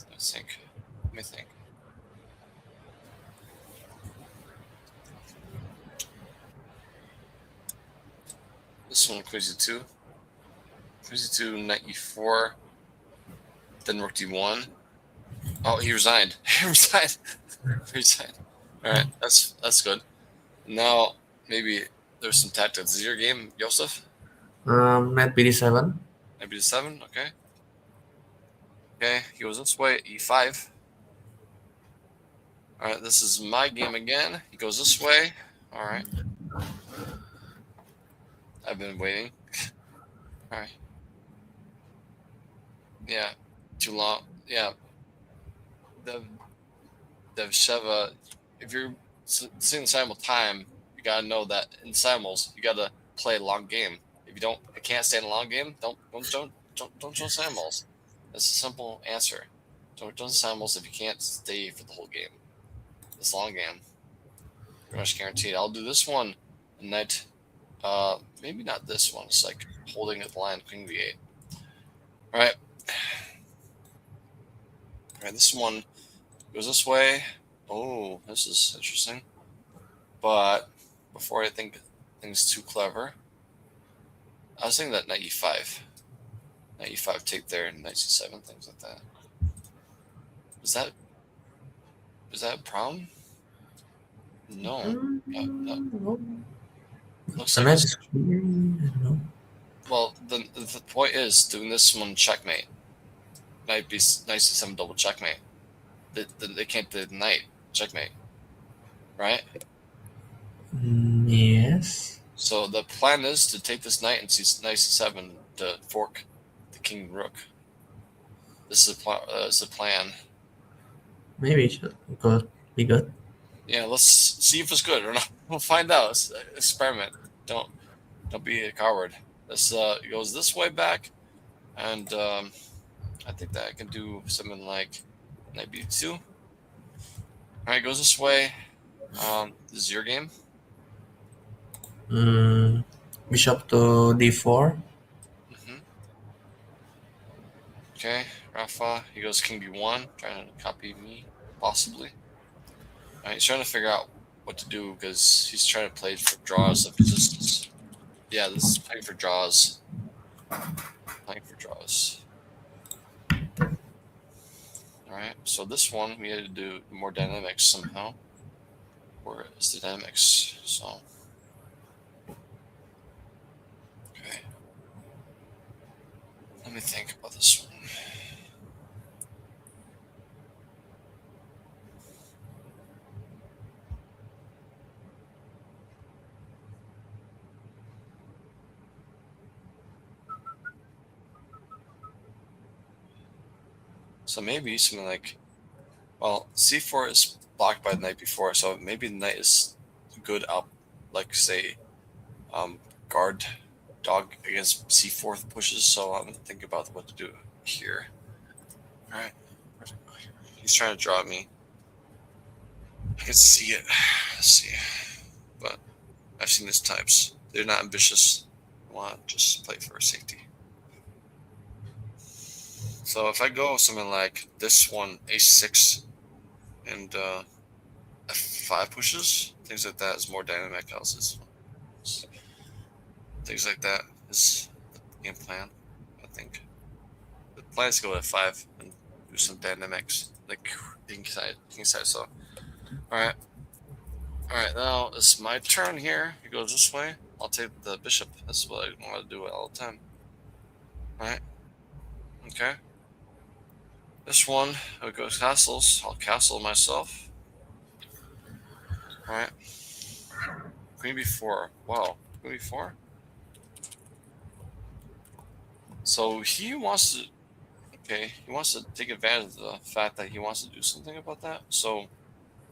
let's think. Let me think. This one, queen c2. Queen c2, knight e4. Then rook d1. Oh, he resigned. He resigned. He resigned. All right, that's good. Now maybe there's some tactics. Is your game, Joseph?
Knight bd7.
Knight b7. Okay. Okay. He goes this way. e5. All right. This is my game again. He goes this way. All right. I've been waiting. All right. Yeah. Too long. Yeah. The Sheva. If you're seeing simul time, you gotta know that in simuls you gotta play a long game. If you can't stay in a long game, don't join simuls. That's a simple answer. Don't join simuls if you can't stay for the whole game. This long game, pretty much guaranteed. I'll do this one, knight. Maybe not this one. It's like holding the line, queen v8. All right. All right. This one goes this way. Oh, this is interesting. But before I think things too clever, I was thinking that knight e5. Knight e5 take there and knight c7, things like that. Is that a problem? No. No.
No.
Looks
The
like
knight
it's,
is no.
well, the point is doing this one checkmate. Knight c7 double checkmate. They can't do the knight checkmate, right?
Yes.
So the plan is to take this knight and knight c7 to fork the king rook. This is a plan.
Maybe it should be good.
Yeah, let's see if it's good or not. We'll find out. It's an experiment. Don't be a coward. This goes this way back, and I think that I can do something like knight b2. All right, goes this way. This is your game.
Bishop to d4.
Mm-hmm. Okay, Rafa. He goes king b1, trying to copy me, possibly. All right, he's trying to figure out what to do because he's trying to play for draws of resistance. Yeah, this is playing for draws. Playing for draws. All right, so this one we had to do more dynamics somehow. Where is the dynamics? So, okay. Let me think about this one. So maybe something like, well, c4 is blocked by the knight before, so maybe the knight is good up, like say, guard dog against c4 pushes. So I'm thinking about what to do here. All right, he's trying to draw me. I can see it. Let's see, but I've seen these types. They're not ambitious. I want to just play for safety. So if I go something like this one, a6, and f5 pushes, things like that is more dynamic houses. Things like that is the game plan, I think. The plan is to go f5 and do some dynamics, like king side. So, all right. Now it's my turn here. He goes this way. I'll take the bishop. That's what I want to do all the time. All right. Okay. This one, it goes castles. I'll castle myself. All right. Queen b4. Wow. Queen b4. So he wants to. Okay, he wants to take advantage of the fact that he wants to do something about that. So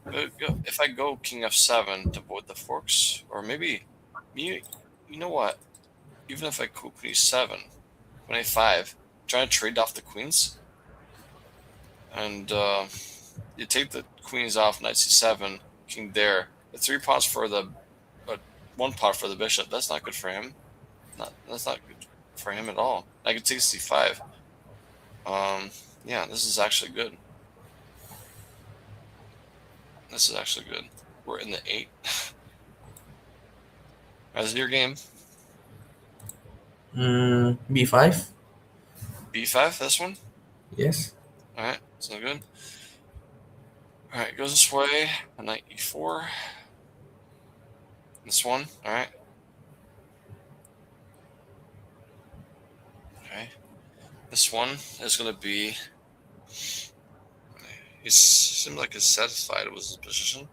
if I go King F7 to avoid the forks, or maybe you know what? Even if I go Queen E7, Queen A5, trying to trade off the queens, and you take the queens off Knight C7, King there. The 3 pawns for the, 1 pawn for the bishop. That's not good for him. That's not good for him at all. I could take C5. Um, yeah, this is actually good. This is actually good. We're in the 8. As your game,
B5.
B5. This one.
Yes.
All right, so good. All right, goes this way. A Knight E4. This one. All right. Okay. This one is going to be. He seems like he's satisfied with his position,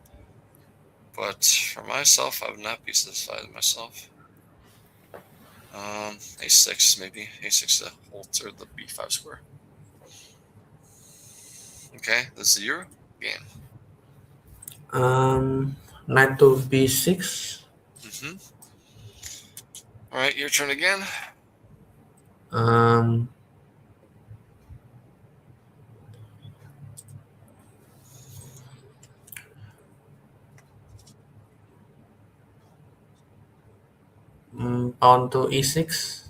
but for myself, I would not be satisfied with myself. A6 maybe. A6 to alter the B5 square. Okay, this is your game.
Knight to B6.
Mm-hmm. All right, your turn again.
Um, Pawn to E6.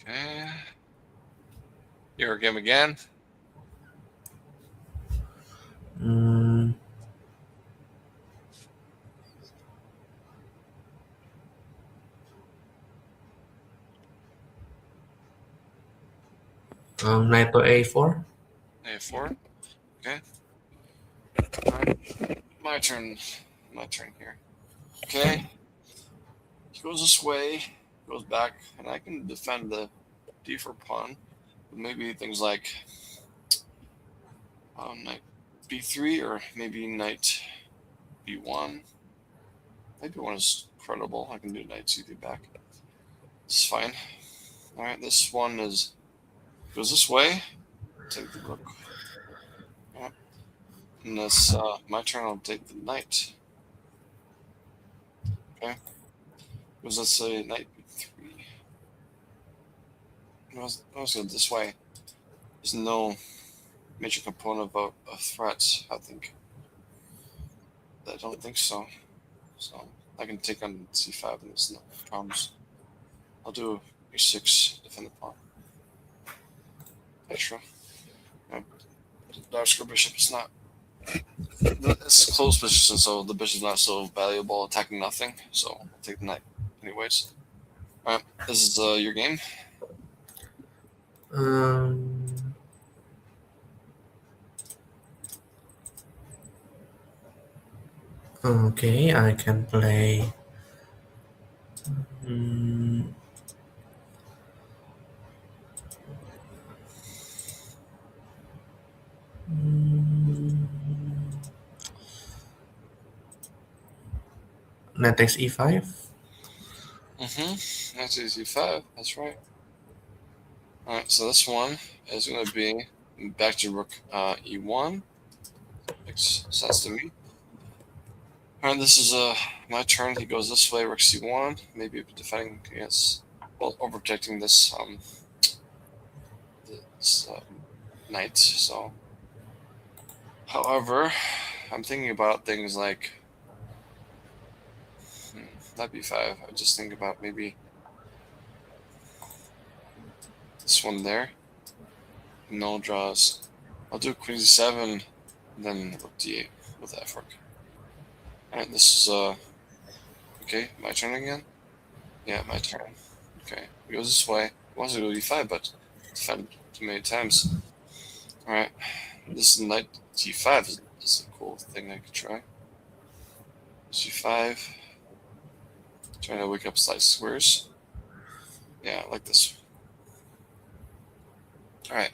Okay. Your game again.
Mm, Knight to A4.
A4. Okay. All right. My turn. My turn here. Okay. He goes this way, goes back, and I can defend the D4 pawn. Maybe things like knight B3 or maybe knight B1. Maybe one is credible. I can do knight C3 back. It's fine. All right, this one goes this way. Take the rook. Yeah. And this my turn. I'll take the knight. Okay. Goes let's say knight B3. I was going this way. There's no major component of a threat. I don't think so. So I can take on C5 and there's no problems. I'll do A6, defend the pawn. Extra. Yeah. Dark square bishop is not. It's close position, so the bishop's not so valuable, attacking nothing. So I'll take the knight, anyways. All right, this is your game.
Um, okay, I can play. Mm, mm, Knight takes E5.
Mm-hmm. That's easy 5. That's right. All right, so this one is going to be back to rook E1. Makes sense to me. All right, this is my turn. He goes this way, rook C1. Maybe defending against, well, overprotecting this this knight. So, however, I'm thinking about things like not B5. I just think about maybe this one there. No draws. I'll do Queen C7, then rook D8 with F rook. All right, this is okay. My turn again. Yeah, my turn. Okay, he goes this way. He wants to go D5, but defend too many times. All right, this is knight G5 is a cool thing I could try. G5, trying to wake up slice squares. Yeah, I like this. All right.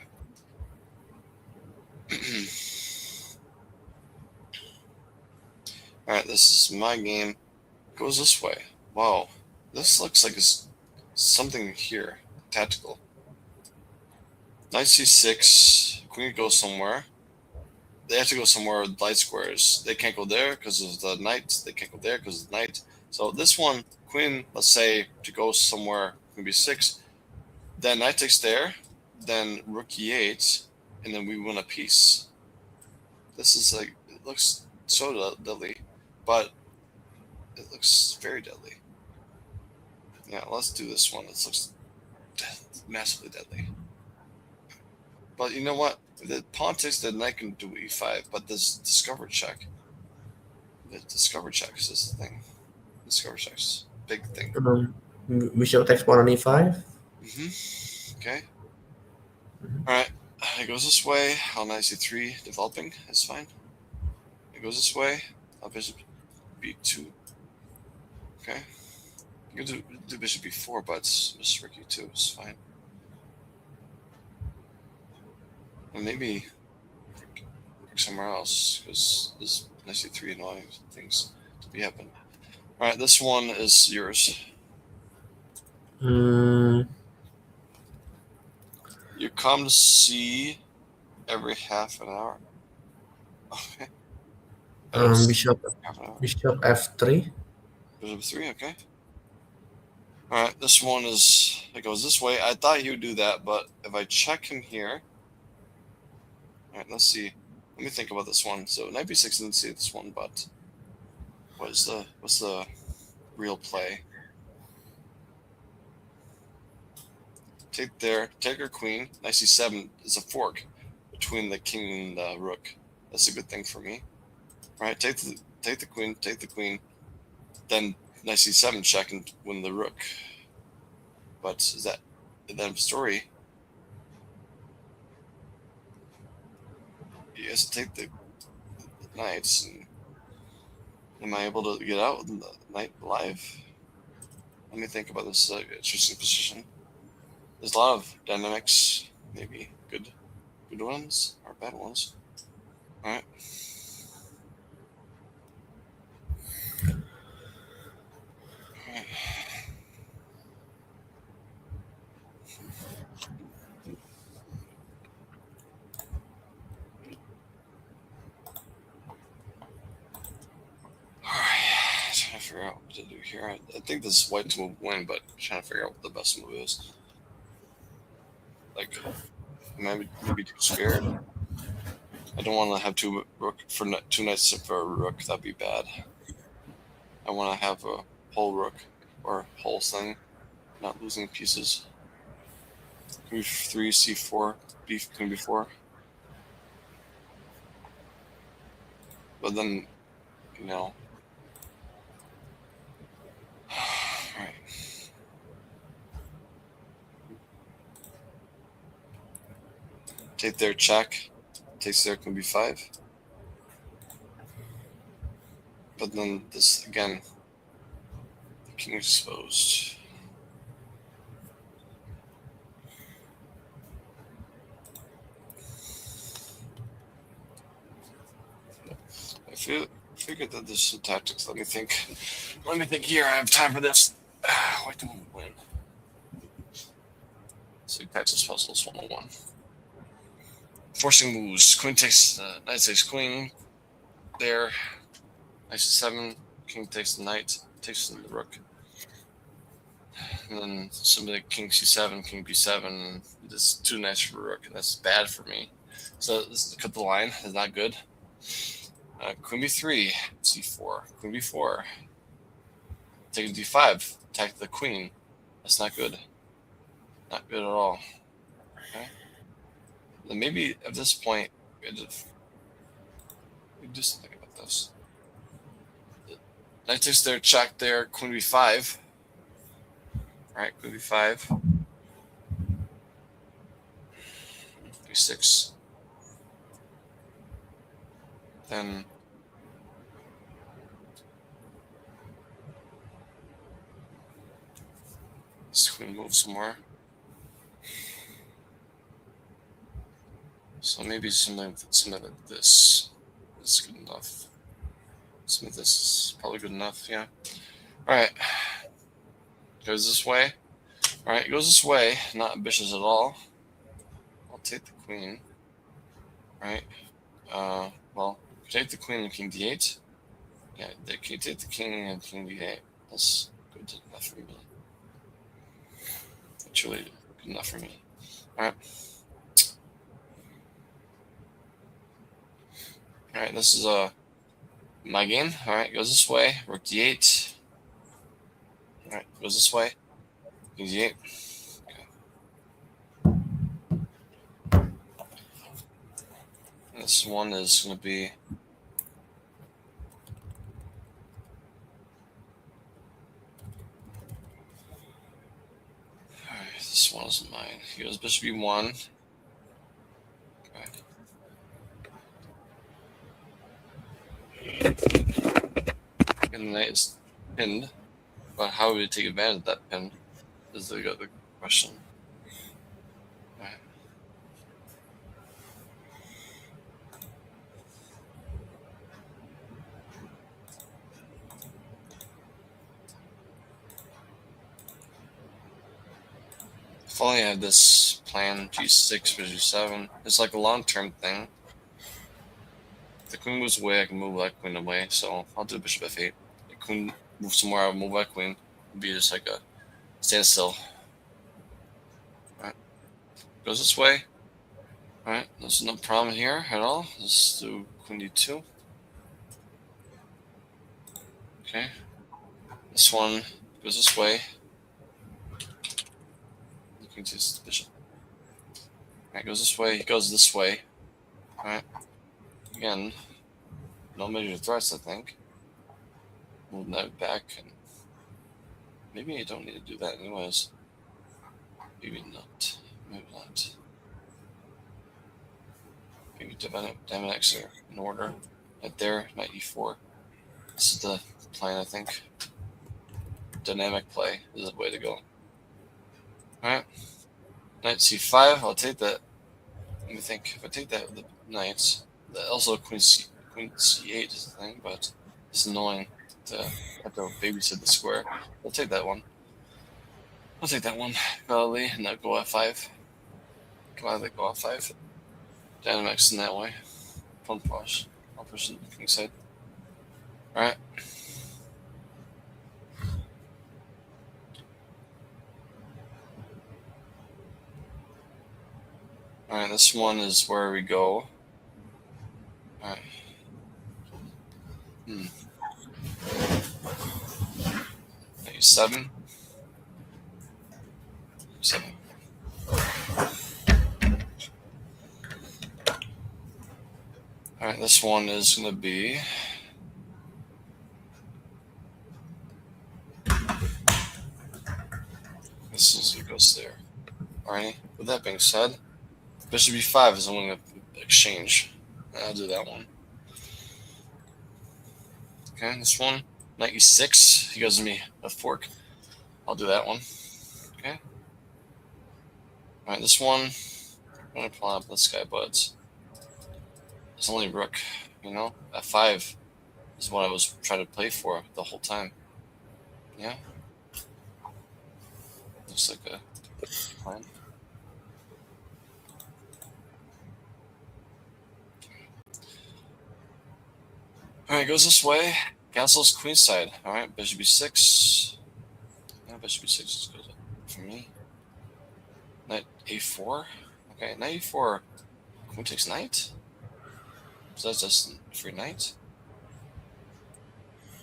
All right, this is my game. Goes this way. Wow, this looks like it's something here. Tactical. Knight c6. Queen goes somewhere. They have to go somewhere with light squares. They can't go there because of the knight. They can't go there because of the knight. So this one, queen, let's say, to go somewhere, queen b6. Then knight takes there. Then rook e8. And then we win a piece. This is like, it looks so deadly. But it looks very deadly. Yeah, let's do this one. This looks massively deadly. But you know what? The pawn takes the knight can do e5, but this discover check. The discover check is the thing. Discover check's big thing.
Bishop takes pawn on e5.
Okay. All right. It goes this way. On knight c3 developing is fine. It goes this way. Bishop b2. Okay. You can do bishop b4, but Mr. Ricky 2 is fine. And maybe somewhere else because this knight c3 annoying things to be happening. All right, this one is yours.
Mm,
You come to see every half an hour. Okay.
bishop f3.
Bishop 3, okay. All right, this one is, it goes this way. I thought he would do that, but if I check him here, all right, let's see. Let me think about this one. So knight b6 didn't see this one, but what's the real play? Take there, take your queen. Knight c7 is a fork between the king and the rook. That's a good thing for me. All right, take the queen. Then knight c7 check and win the rook. But is that the end of the story? He has to take the knights. And am I able to get out with the knight alive? Let me think about this interesting position. There's a lot of dynamics, maybe good ones or bad ones. All right. Trying to figure out what to do here. I think this is white's move win, but trying to figure out what the best move is. Like, maybe too scared. I don't want to have two knights for a rook. That'd be bad. I want to have a whole rook or whole thing, not losing pieces. Queen b3, c4, queen b4. But then, you know. Alright. Take their check. Takes their queen b5. But then this again. The king exposed. I figured that there's some tactics. Let me think here. I have time for this. Why don't we win? So tactics puzzles 101. Forcing moves. Queen takes knight takes queen. There. Knight c7. King takes the knight. Takes the rook. And then somebody king c7, king b7. This 2 knights for rook. That's bad for me. So this cut the line. Is not good. Queen b3, c4, queen b4. Take d5, attack the queen. That's not good. Not good at all. Okay. Then maybe at this point, we do something about this. Knight takes there, check there, queen b5. Alright, queen b5. b6. Then this queen moves somewhere. So maybe something like this is good enough. Some of this is probably good enough, yeah. Alright. Goes this way. All right, it goes this way. Not ambitious at all. I'll take the queen. Right. Well, take the queen and king d8. Yeah, can you take the king and king d8? That's good enough for me. Actually, good enough for me. All right. All right. This is my game. All right, goes this way. Rook d8. All right, goes this way. King d8. Okay. This one is going to be. All right, this one isn't mine. He goes bishop e1. Okay. And the knight is pinned. But how would we take advantage of that pin? Is the other question. All right. If only I had this plan, g6 for g7. It's like a long-term thing. If the queen moves away, I can move that queen away, so I'll do bishop f8. The queen moves somewhere, I'll move that queen. It'll be just like a standstill. Alright, goes this way. Alright, there's no problem here at all. Let's do queen d2. Okay, this one goes this way. Queen takes the bishop. Alright, goes this way, he goes this way. Alright, again, no major threats, I think. Move that back, and maybe I don't need to do that anyways. Maybe not. Maybe not. Maybe diamond X are in order. Right there, knight e4. This is the plan, I think. Dynamic play is the way to go. Alright. Knight c5, I'll take that. Let me think. If I take that with the knights, also queen c8 is the thing, but it's annoying to have to babysit the square. I'll take that one. I'll take that one, gladly, and now go f5. Gladly go f5. Dynamics in that way. Pawn push. I'll push the king side. Alright. Alright, this one is where we go. Alright. Maybe 7. 7. Alright, this one is going to be. This is what goes there. Alright, with that being said, bishop b5 is only going to exchange. I'll do that one. Okay, this one. Knight e6. He gives me a fork. I'll do that one. Okay. Alright, this one. I'm going to pull up this guy, but it's only rook. You know? f5 is what I was trying to play for the whole time. Yeah? Looks like a plan. Alright, goes this way. Castle's queenside. Alright, bishop b6. Yeah, bishop b6 is good for me. Knight a4. Okay, knight e4. Queen takes knight? So that's just a free knight?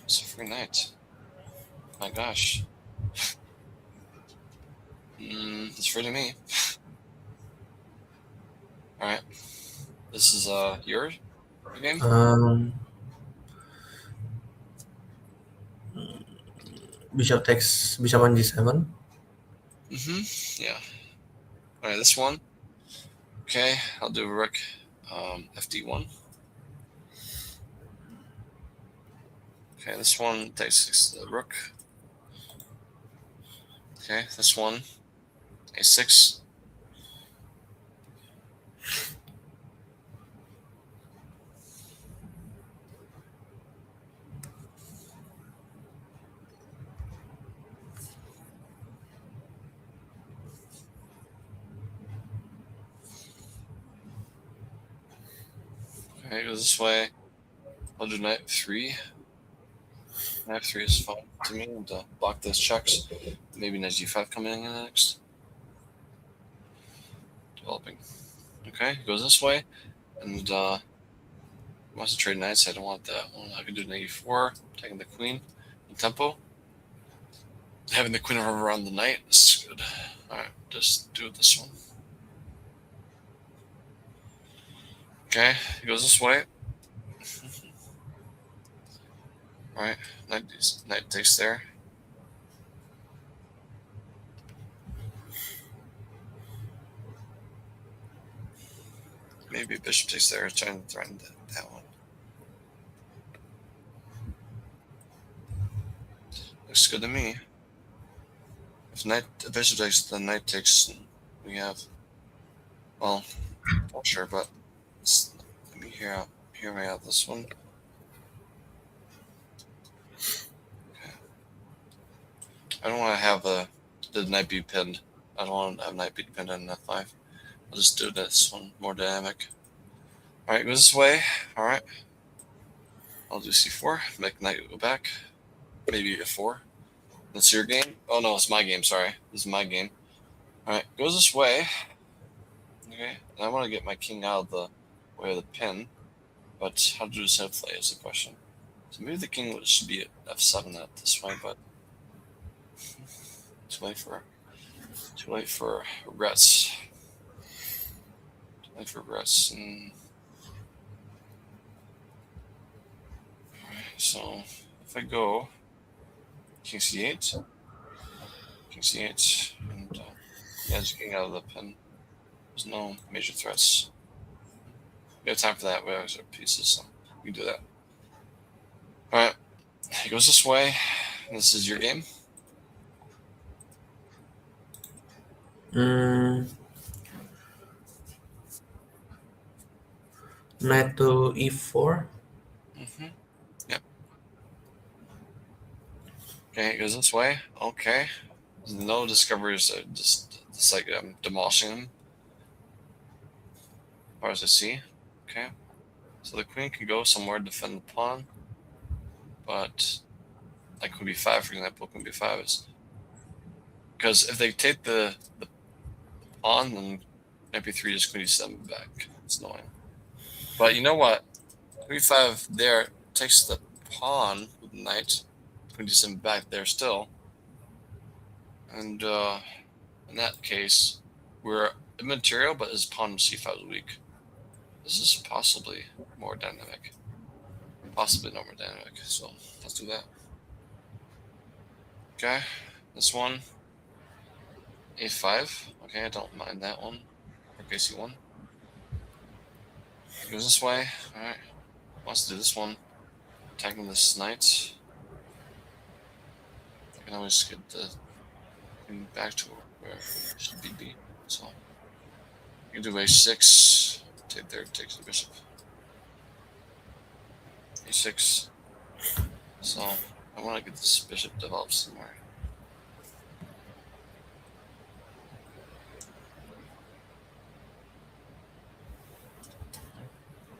It's a free knight. My gosh. It's free to me. Alright. This is your game?
Bishop takes bishop on g7.
Yeah. Alright, this one. Okay, I'll do rook fd1. Okay, this one takes the rook. Okay, this one a6. Alright, goes this way. I'll do knight 3. Knight 3 is fine to me to block those checks. Maybe knight g5 coming in next. Developing. Okay, goes this way. And wants to trade knights. I don't want that one. I can do knight e4, taking the queen in tempo. Having the queen over around the knight is good. Alright, just do this one. Okay, he goes this way. Alright, knight takes there. Maybe bishop takes there, trying to threaten that one. Looks good to me. If bishop takes, then knight takes. We have, well, not sure, but let me hear me out this one. Okay. I don't want to have the knight be pinned. I don't want to have knight be pinned on f5. I'll just do this one more dynamic. All right, goes this way. All right. I'll do c4. Make knight go back. Maybe f4. That's your game. Oh no, it's my game. Sorry, this is my game. All right, goes this way. Okay, and I want to get my king out of the way of the pin, but how to do this play is the question. So maybe the king should be at f7 at this way, but too late for regrets. Too late for regrets. And so if I go king c8, and yeah, just getting out of the pin. There's no major threats. We have time for that. We always have pieces, so we can do that. All right, he goes this way. This is your game.
Knight to e4.
Yep. Okay, it goes this way. Okay. No discoveries. Just like I'm demolishing them. As far as I see. Okay. So the queen can go somewhere to defend the pawn, but like queen b5, for example, queen b5 is because if they take the pawn, then knight b3 just queen d7 back. It's annoying. But you know what? Queen b5 there takes the pawn with the knight, queen d7 back there still, and in that case, we're immaterial, but his pawn c5 is weak. This is possibly more dynamic. Possibly not more dynamic. So let's do that. Okay, this one, a5. Okay, I don't mind that one. Okay, c1. It goes this way. All right. Wants to do this one. Attacking this knight. I can always get the thing back to where it should be. So you can do a6. Take there, takes the bishop. a6. So I want to get this bishop developed somewhere.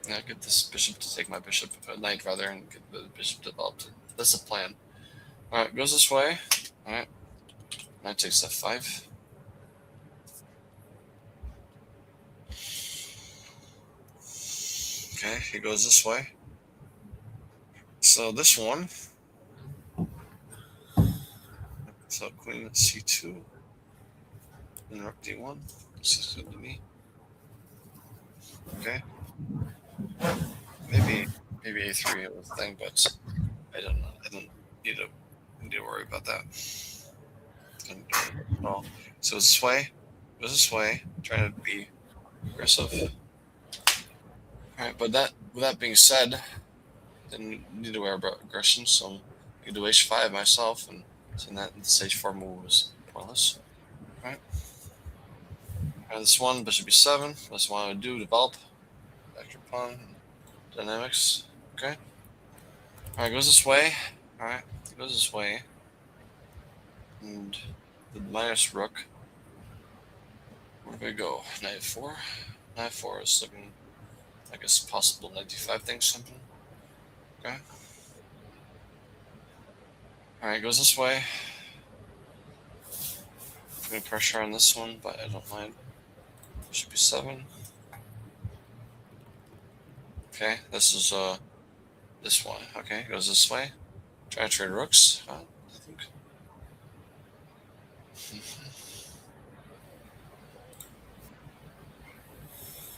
Yeah, get this bishop to take my bishop, knight rather, and get the bishop developed. That's the plan. All right, goes this way. All right, knight takes f5. Okay, he goes this way. So this one. So queen c2, and rook d1. This is good to me. Okay. Maybe a3 was the thing, but I don't know. I don't need to worry about that. No. So it's this way. Goes this way. Trying to be aggressive. All right, but with that being said, didn't need to worry about aggression, so I can do h5 myself, and seeing that this h4 move was pointless. All right. This one, bishop b7. That's what I want to do, develop. Vector pawn, dynamics. Okay. All right, goes this way. All right, it goes this way. And the minus rook. Where do we go? Knight 4. Knight 4 is looking I guess possible knight d5 thing, something. Okay. Alright, goes this way. Putting pressure on this one, but I don't mind. Should be 7. Okay, this is this one. Okay, goes this way. Try to trade rooks, I think.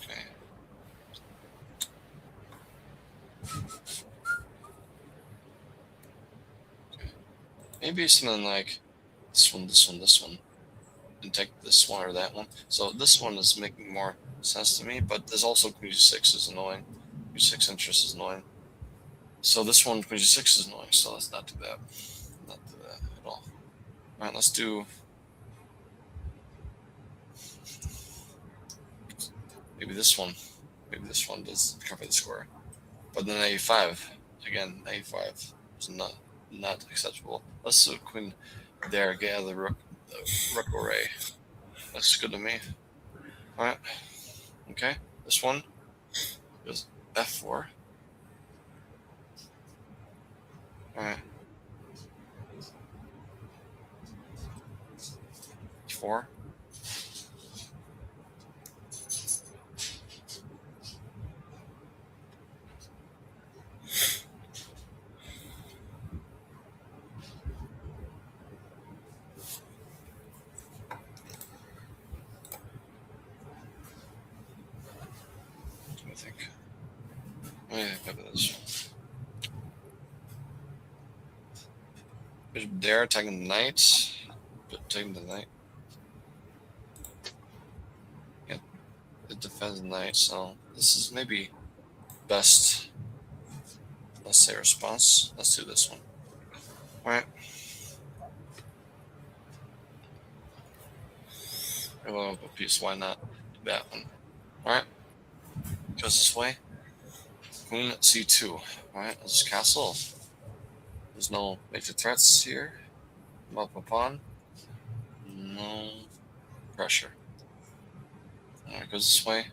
Okay. Okay. Maybe something like this one, this one, this one. And take this one or that one. So this one is making more sense to me, but there's also queen g6 is annoying. Queen g6 interest is annoying. So this one, queen g6 is annoying, so let's not do that. Not do that at all. Alright, let's do maybe this one. Maybe this one does cover the square. But then a5. Again, a5 is not acceptable. Let's do queen there, get out of the rook array. That's good to me. Alright. Okay. This one goes f4. Alright. 4. I think. Maybe this one. Bishop there, taking the knight. Taking the knight. Yeah, it defends the knight, so this is maybe best, let's say, response. Let's do this one. Alright. Well, a piece, why not do that one? Alright. Goes this way. Queen c2. Alright, let's castle. There's no major threats here. I'm up a pawn. No pressure. Alright, goes this way.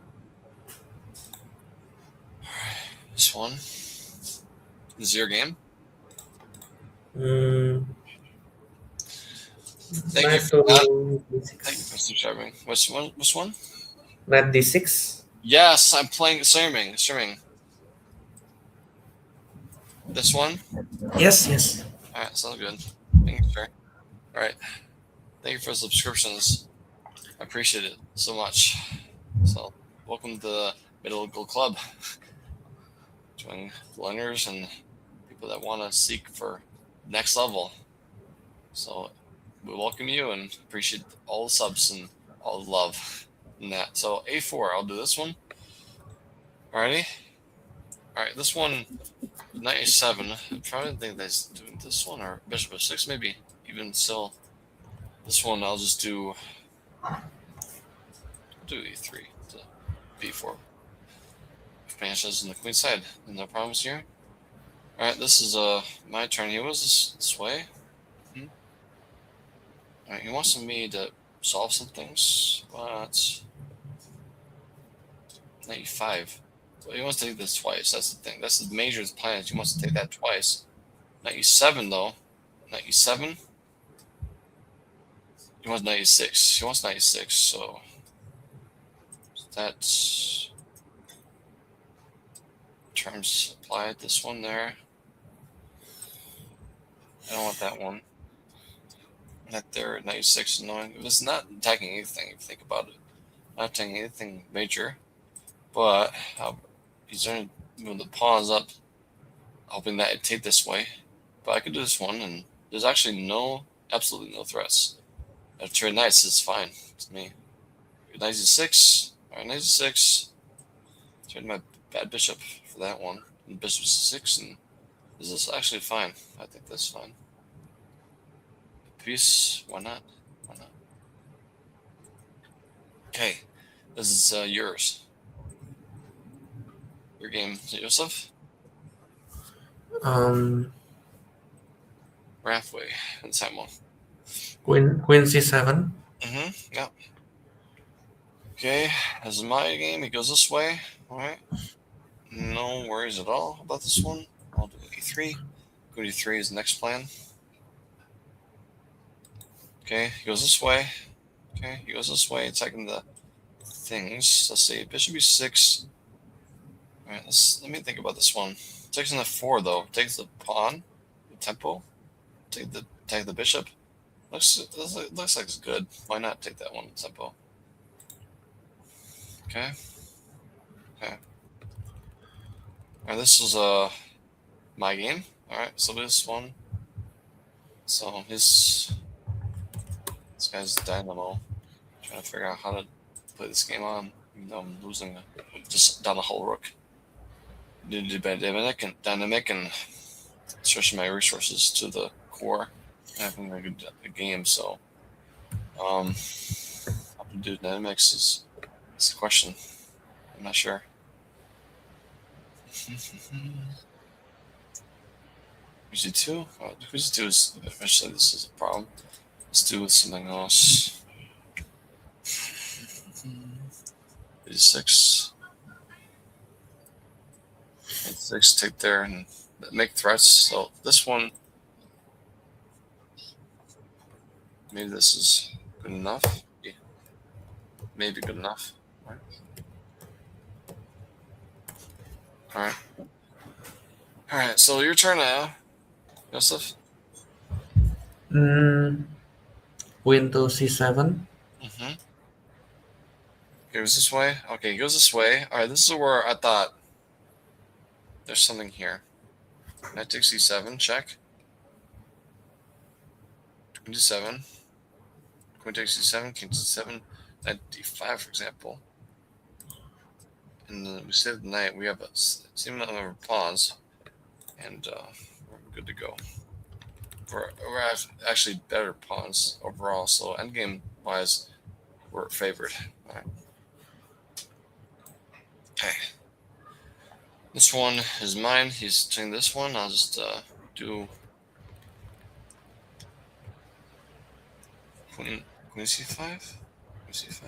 This one. This is your game. Thank you for that. Thank you for subscribing. Which one? Which one?
Knight d6.
Yes, I'm playing streaming. This one?
Yes, yes.
Alright, sounds good. Thank you, sir. Alright. Thank you for subscriptions. I appreciate it so much. So, welcome to the Middle Gold Club. Join learners and people that want to seek for next level. So, we welcome you and appreciate all the subs and all the love in that. So, a4, I'll do this one. Alrighty. Alright, this one, knight a7. I probably think that's doing this one or bishop f6, maybe. Even still, this one I'll just do e3 to b4. Expansions on the queen side. No problems here. Alright, this is my turn. He was this way. Alright, he wants me to solve some things, but knight e5. Well, he wants to take this twice. That's the thing. That's the major plan. He wants to take that twice. Knight e7 though. Knight e7. He wants knight e6. He wants knight e6. So that's terms applied. This one there. I don't want that one. Knight there. Knight e6 is annoying. It's not attacking anything. If you think about it, not attacking anything major. But he's going to move the pawns up, hoping that it'd take this way. But I could do this one, and there's actually absolutely no threats. After knights, it's fine to me. Knight e6. Alright, knight e6. Trade my bad bishop for that one. And bishop c6, and this is actually fine. I think that's fine. Piece, why not? Why not? Okay, this is yours. Your game, Joseph? We're halfway in Simul.
Queen c7.
Yeah. Okay, this is my game. He goes this way. Alright. No worries at all about this one. I'll do e3. Go to e3 is the next plan. Okay, he goes this way. Okay, he goes this way, attacking the things. Let's see, bishop e6. All right, let me think about this one. Takes on f4 though. Takes the pawn, the tempo. Take the bishop. Looks like it's good. Why not take that one tempo? Okay. Okay. All right, this is my game. All right, so this one. So this guy's dynamo. Trying to figure out how to play this game on. Even though I'm losing just down the whole rook. Dynamic and stretching my resources to the core, having a good game. So, how to do dynamics is the question. I'm not sure. Who's 2? Who's 2 is eventually this is a problem. Let's do something else. 86. 86, take there and make threats. So this one, maybe this is good enough. Yeah. Maybe good enough. All right. All right. So your turn now, Joseph.
Queen to c7.
Mm-hmm. Goes this way. Okay, he goes this way. All right, this is where I thought there's something here. Knight takes c7, check. Queen d7. Queen takes c7, king c7, knight d5, for example. And then we save the knight. We have a same amount of pawns, and we're good to go. We're actually better pawns overall, so endgame wise, we're favored. All right. Okay. This one is mine. He's taking this one. I'll just do Queen c5? Queen c5?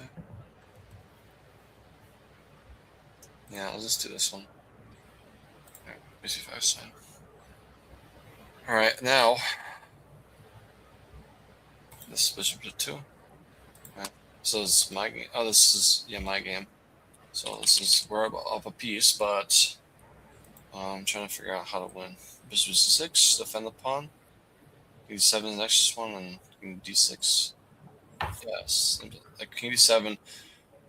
Yeah, I'll just do this one. Alright, Queen c5 is fine. Alright, now this is bishop to 2. Right. So this is my game. Oh, this is my game. So this is we're up a piece, but I'm trying to figure out how to win. Bishop c6, defend the pawn. King d7 is the next one, and king d6. Yes, like king d7,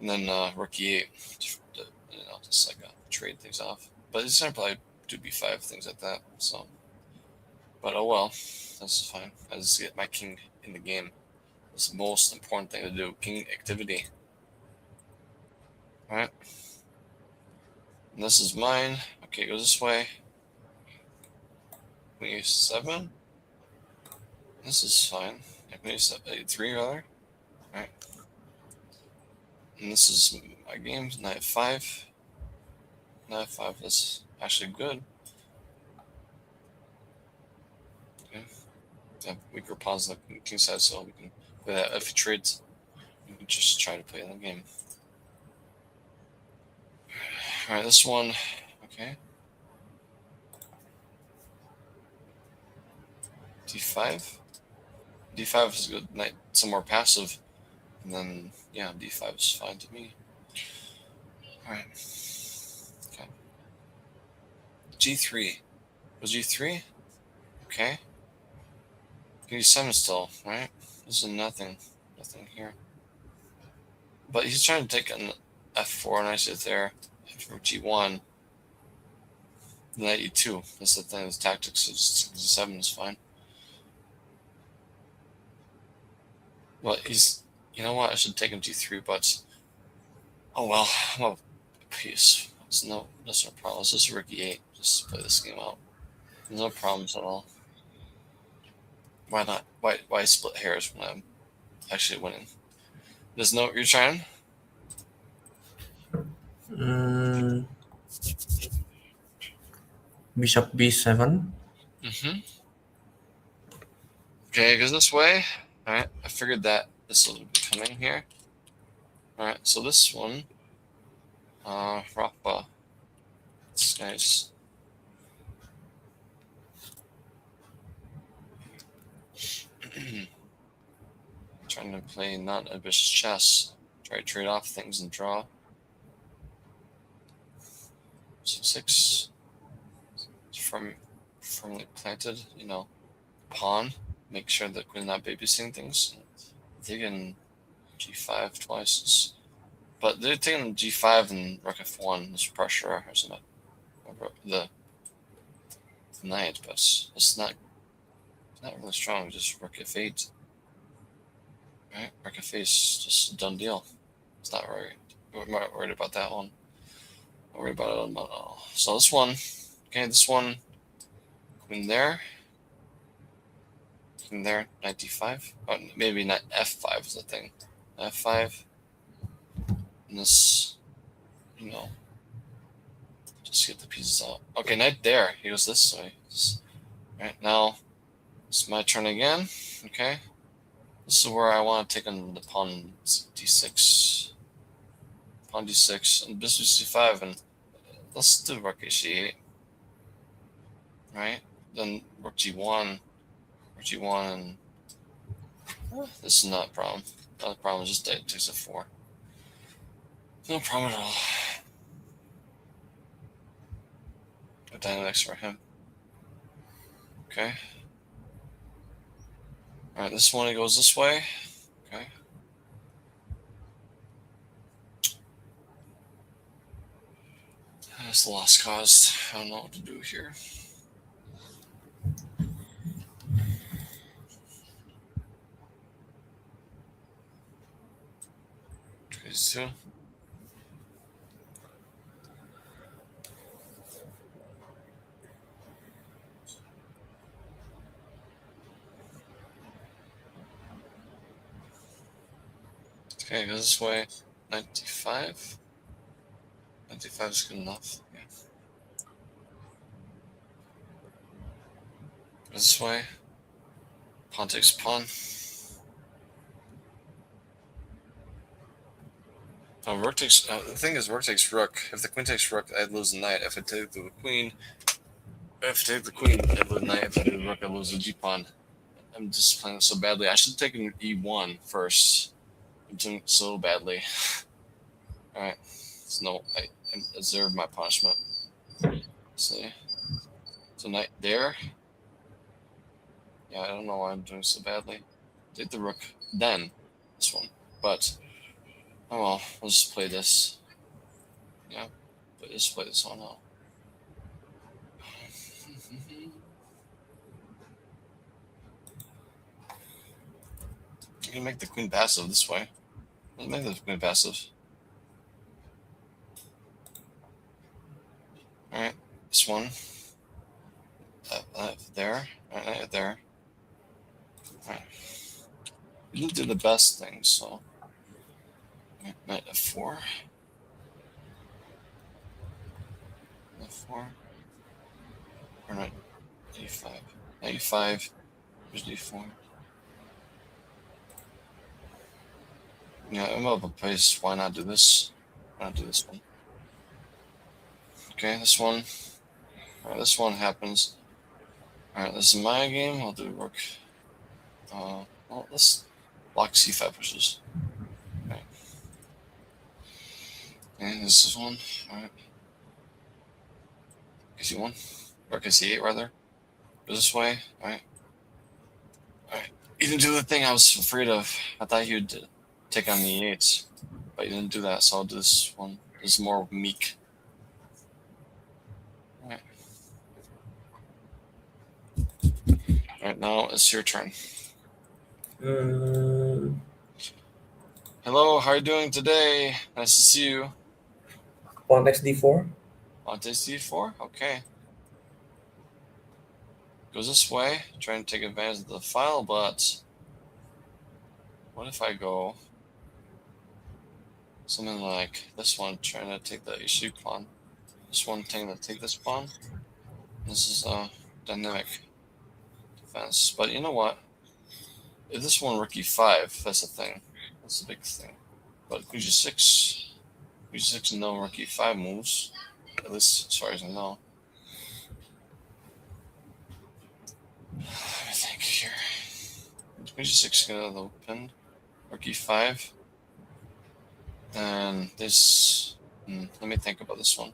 and then rook e8. Just like trade things off. But it's gonna probably do b5 things like that. So, but oh well, that's fine. I just get my king in the game. It's the most important thing to do. King activity. All right. And this is mine. Okay, it goes this way. Queen e7. This is fine. Queen e3 rather. All right. And this is my game. Knight 5. Knight 5 is actually good. Okay. Have weaker pawns on the king side, so we can play that. If he trades, we can just try to play in the game. All right, this one. Okay. d5. d5 is good. Knight some more passive, and then yeah, d5 is fine to me. All right. Okay. g3. Was g3? Okay. King d7 still, right? This is nothing here. But he's trying to take an f4, and I sit there for g1. Knight e2. That's the thing. His tactics is 7 is fine. Well, you know what? I should take him g3, but oh well. I'm a piece. There's no problem. It's just rook e8. Just play this game out. There's no problems at all. Why not? Why split hairs when I'm actually winning? There's no. You're trying.
Bishop b7.
Mm-hmm. Okay, it goes this way. All right. I figured that this will be coming here. All right. So this one, Rappa It's nice. Trying to play not ambitious chess. Try to trade off things and draw. 6-6. Firmly planted, pawn. Make sure the queen's not babysitting things. Taking g5 twice. But they're taking g5 and rook f1. There's pressure, isn't it? The knight, but it's not really strong. Just rook f8. Right? Rook f8 is just a done deal. It's not worried. We're not worried about that one. Not worried about it at all. So this one, okay, this one, queen there. Queen there, knight d5. Oh, maybe knight f5 is the thing. F5. And this, just get the pieces out. Okay, knight there. He goes this way. Right, now it's my turn again. Okay. This is where I want to take on the pawn d6. Pawn d6 and bishop c5, and let's do rook h8. Right? Then rook g1. Rook g1, and this is not a problem. Not a problem, just knight takes f4. No problem at all. Good dynamics for him. Okay. Alright, this one goes this way. Okay. That's the lost cause. I don't know what to do here. These two. Okay, go this way. 95. 95 is good enough. Yeah. Go this way. Pawn takes pawn. Rook takes. The thing is, rook takes rook. If the queen takes rook, I'd lose the knight. If I take the queen, I'd lose the knight. If I do the rook, I'd lose the g pawn. I'm just playing so badly. I should take an e1 first. I'm doing so badly. All right. So no, I deserve my punishment. See. So knight there. Yeah, I don't know why I'm doing so badly. Take the rook, then this one. But oh well, we'll just play this. Yeah, but just play this one out. You can make the queen passive this way. Let's make the queen passive. Alright, this one. There. Alright, there. Alright. You didn't do the best thing, so. Knight f4. F4. Or knight e5. Knight e5. Here's d4. Yeah, I'm up a pace. Why not do this? Why not do this one? Okay, this one. Alright, this one happens. Alright, this is my game. I'll do rook. Well, let's block c5 pushes. Okay. And this is one. Alright. c1. Or c8, rather. Go this way. Alright. Alright. You didn't do the thing I was afraid of. I thought you'd take on the e8. But you didn't do that, so I'll do this one. This is more meek. Alright. Alright, now it's your turn. Hello, how are you doing today? Nice to see you.
Pawn takes d4.
On to c4? Okay. Goes this way, trying to take advantage of the file, but what if I go something like this one, trying to take the h3 pawn. This one taking to take this pawn. This is a dynamic defense. But you know what? If this one rook e5, that's a thing. That's a big thing. But queen g6, no rook e5 moves. At least as far as I know. Let me think here. 26 get out of the open. Rook e5. And this. Let me think about this one.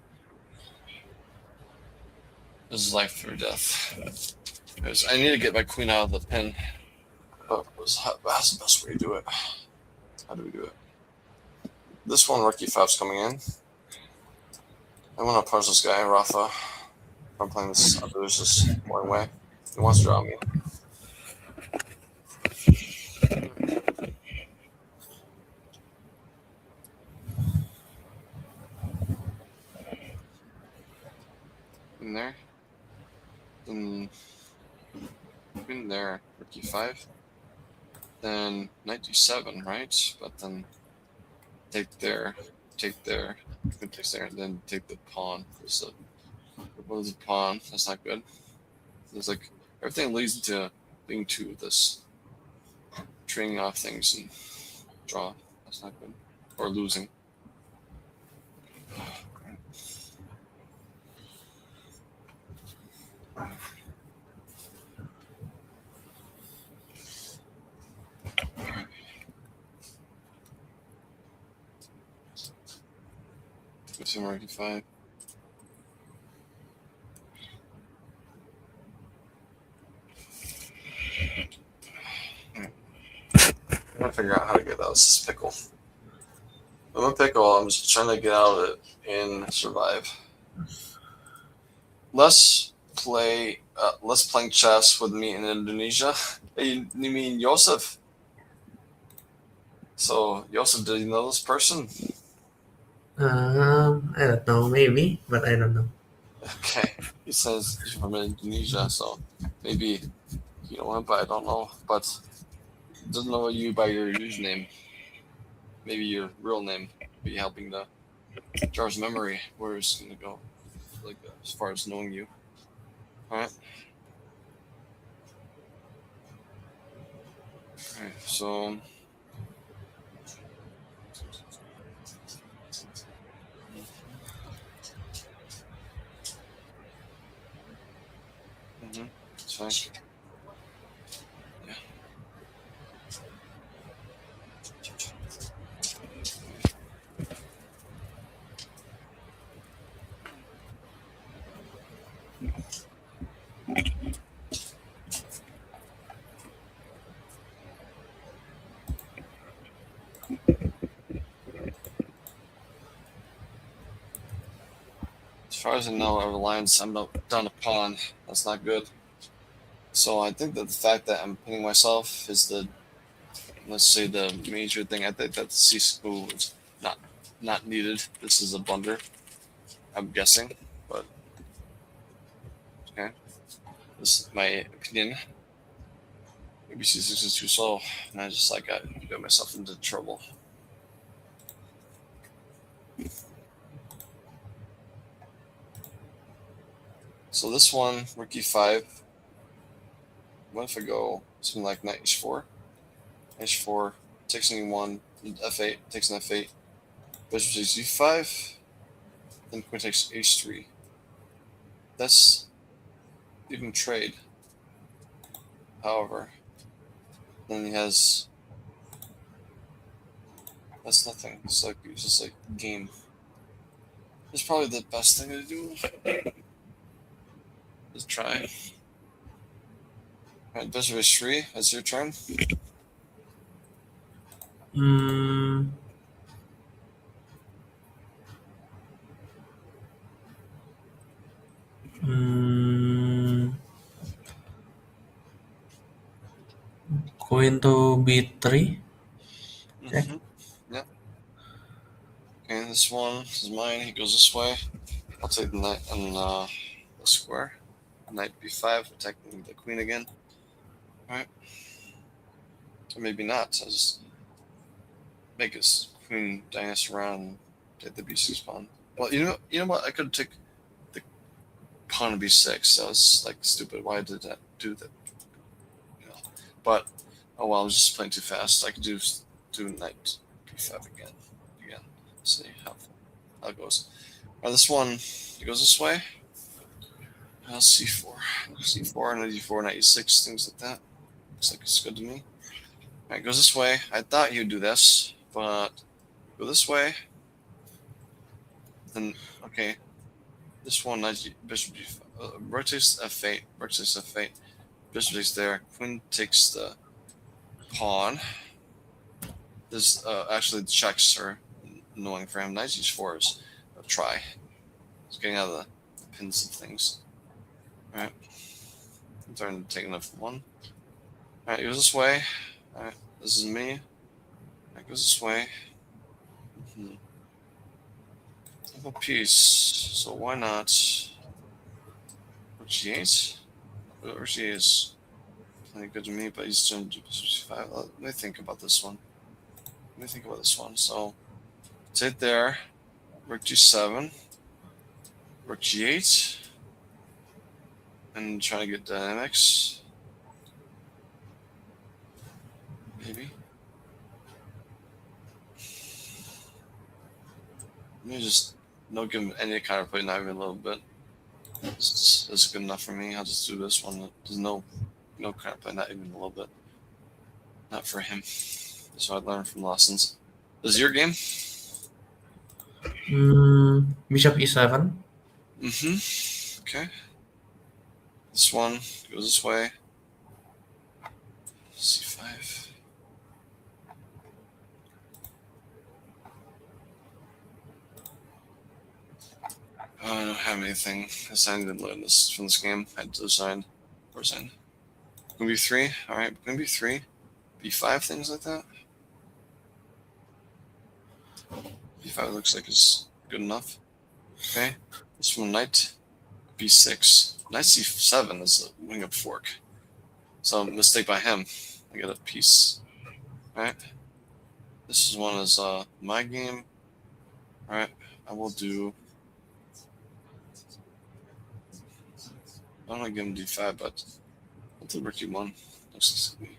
This is life or death. Because I need to get my queen out of the pin. But how's the best way to do it? How do we do it? This one, rook e5 is coming in. I want to punch this guy, Rafa. I'm playing this this one way. He wants to draw me. In there. Then in there, rook e5. Then knight d7, right? But then take there, take there, takes there, and then take the pawn. What is the pawn? That's not good. It's like everything leads to being two of this, trading off things and draw. That's not good. Or losing. Rook e5. I'm trying to figure out how to get out of this pickle. I'm a pickle. I'm just trying to get out of it and survive. Less playing chess with me in Indonesia. Hey, you mean Joseph? So Joseph, do you know this person?
I don't know, maybe, but I don't know.
Okay, he says he's from Indonesia, so maybe you know him, but I don't know. But doesn't know you by your username. Maybe your real name. Be helping to jar his memory. Where it's gonna go, like as far as knowing you. All right. All right. So. It's fine. Yeah. As far as I know, our lines, I'm down a pawn. That's not good. So I think that the fact that I'm pinning myself is let's say the major thing. I think that the C move is not needed. This is a blunder. I'm guessing, but okay. This is my opinion. Maybe C6 is too slow, and I just got myself into trouble. So this one, rook e5. What if I go something like knight h4? H4 takes an e1, f8 takes an f8, bishop takes e5, then queen takes h3. That's even trade. However, then he has that's nothing. It's just like game. It's probably the best thing to do. Just try. Alright, bishop h3. That's your turn.
Hmm. Hmm. Queen to b3. Check.
Yep. Okay, this one is mine. He goes this way. I'll take the knight and the square. Knight b5, attacking the queen again. Alright. Or maybe not. I'll just make his queen dance around and take the b6 pawn. Well, you know what? I could take the pawn to b6. That was like stupid. Why did that do that? You know. But oh well, I was just playing too fast. I could do knight b5 again. See how it goes. Now this one It goes this way. C4. C4, knight e4, knight e6, things like that. Looks like it's good to me. Alright, goes this way. I thought he would do this, but go this way. Then, okay. This one, knight bishop g5. Rook takes f8. Rook takes f8. Bishop takes there. Queen takes the pawn. This actually the checks are annoying for him. Knight h4 is a try. He's getting out of the pins of things. Alright. I'm starting to take enough one. Alright, goes this way. Alright, this is me. Alright, goes this way. I have a piece, so why not? Rook g8? Rook g8 is plenty good to me, but he's doing g5. Let me think about this one. So, take there. Rook g7. Rook g8. And try to get dynamics. Maybe. Maybe just no give him any counterplay, not even a little bit. This is good enough for me. I'll just do this one. There's no counterplay, not even a little bit. Not for him. So I learned from lessons. This is your game?
Bishop e7.
Okay. This one goes this way. C5. I don't have anything. I didn't learn this from this game. I had to design. Resign. Queen b3. Alright, Queen b3. b5, things like that. b5 looks like it's good enough. Okay. This one, knight b6. Knight c7 is a wing up fork. So mistake by him. I get a piece. Alright. This is one is my game. Alright. I will do. I don't want to give him d5, but I'll do rook e1. Looks like me.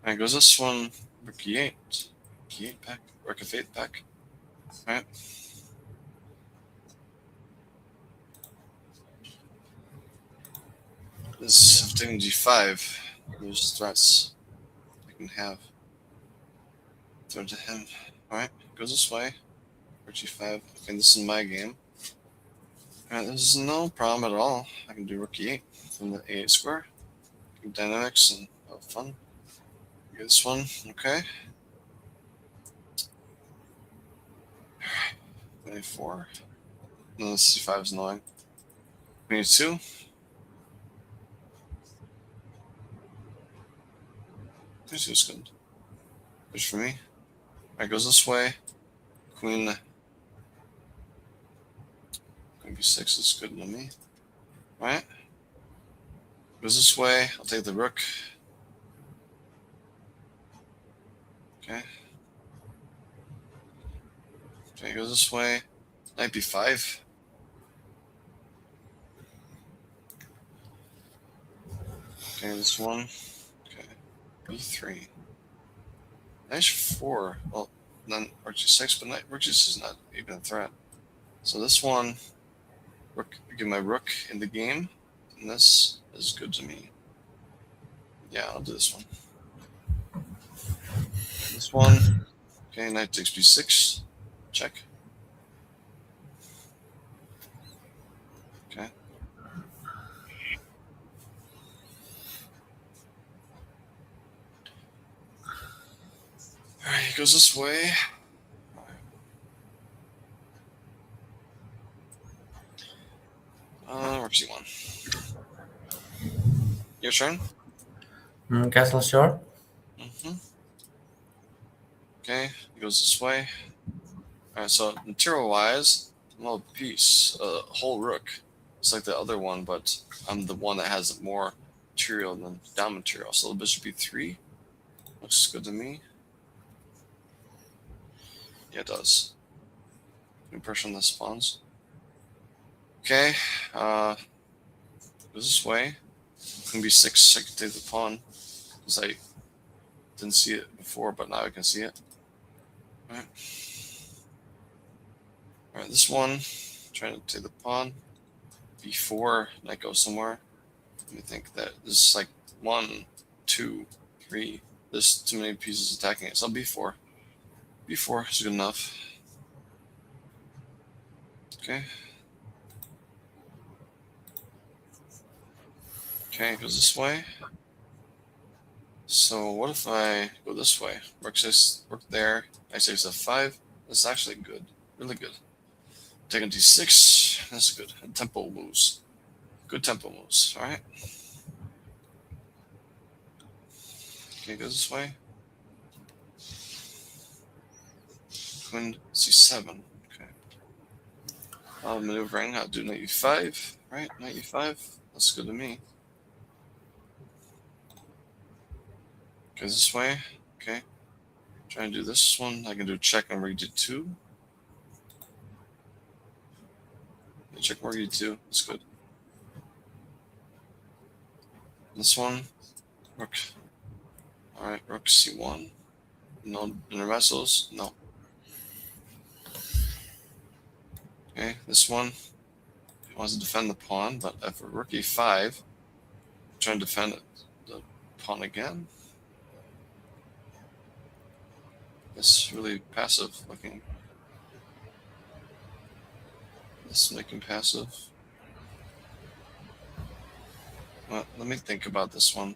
Alright, goes this one, rook e8. E8 back. Rook f8 back. Alright. This if taking g5, there's threats I can have. Throw to him. Alright, goes this way. Rook g5. Okay, this is my game. Alright, this is no problem at all. I can do rook e8 from the a8 square. Dynamics and have fun. Get this one, okay. Alright, a4. No, this c5 is annoying. Queen e2. Queen e2 is good. Good for me. Alright, goes this way. Queen b6 is good to me. Alright. Goes this way. I'll take the rook. Okay. Okay, goes this way. Knight b5. Okay, this one. Okay. b3. Knight h4. Well, then rook g6, but rook g6 is not even a threat. So this one, get my rook in the game, and this is good to me. Yeah, I'll do this one. This one, okay, knight takes b6, check. Okay. Alright, he goes this way. Rook c1. Your turn.
Castle short.
Okay, he goes this way. Alright, so material-wise, I'm a piece, whole rook. It's like the other one, but I'm the one that has more material than down material. So the bishop b3 looks good to me. Yeah, it does. Impression on the spawns. Okay, goes this way. Queen b6, I can take the pawn, because I didn't see it before, but now I can see it. Alright. Alright, this one. trying to take the pawn. B4, knight goes somewhere. Let me think that this is like 1, 2, 3. There's too many pieces attacking it. So B4. B4 is good enough. Okay. Okay, it goes this way. So what if I go this way? Rook there. Knight takes F5. That's actually good. Really good. Taking D6. That's good. And tempo moves. Good tempo moves. Alright. Okay, goes this way. Queen C7. Okay. Maneuvering. I'll do knight E5. Right? Knight E5. That's good to me. Goes this way. Okay. Trying to do this one. I can do check on rook D2. Check rook D2. That's good. This one. Rook. Alright, rook C1. No inner vessels. No. Okay, this one wants to defend the pawn, but if rook E5, trying to defend the pawn again. It's really passive looking. This is making passive. Well, let me think about this one.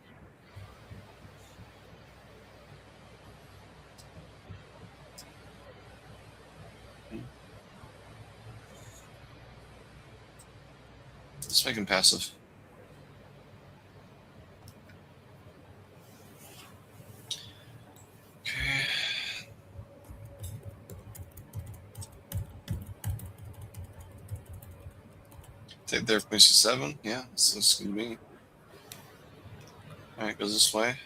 It's making passive. Okay. Take there, queen C7. Yeah, this looks good to me. Alright, goes this way.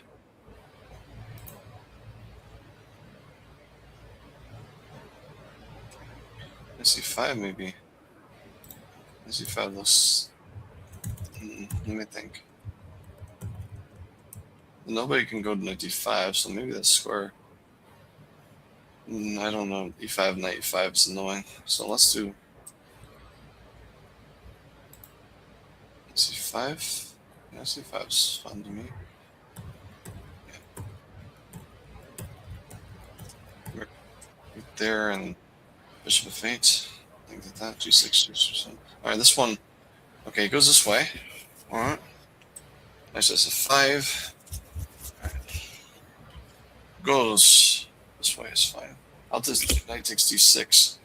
C5 maybe. C5 looks. Let me think. Nobody can go to knight D5, so maybe that's square. I don't know. E5, knight E5 is annoying. So let's do C5. Yeah, C5 is fun to me. Yeah. Right there and bishop f8. I think that G6, G7. Alright, this one. Okay, it goes this way. Alright. Nice as a 5. Right. Goes this way is fine. I'll just knight takes D6.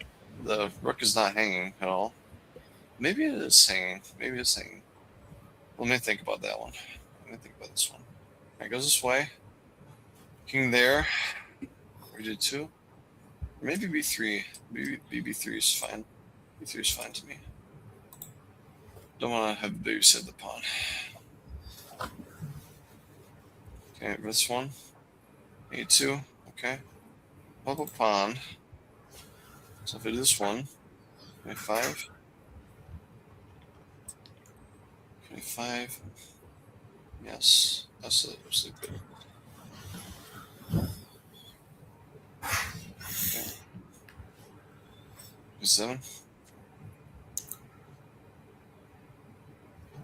The rook is not hanging at all. Maybe it is hanging. Maybe it's hanging. Let me think about that one. Let me think about this one. Alright, goes this way. King there. We did 2. Maybe B3. B3 is fine. B3 is fine to me. Don't want to have babysit the pawn. Okay, this one. A2. Okay. Pop a pawn. So if I do this one, A5. A5. Yes, that's it. That's good. Okay. A7.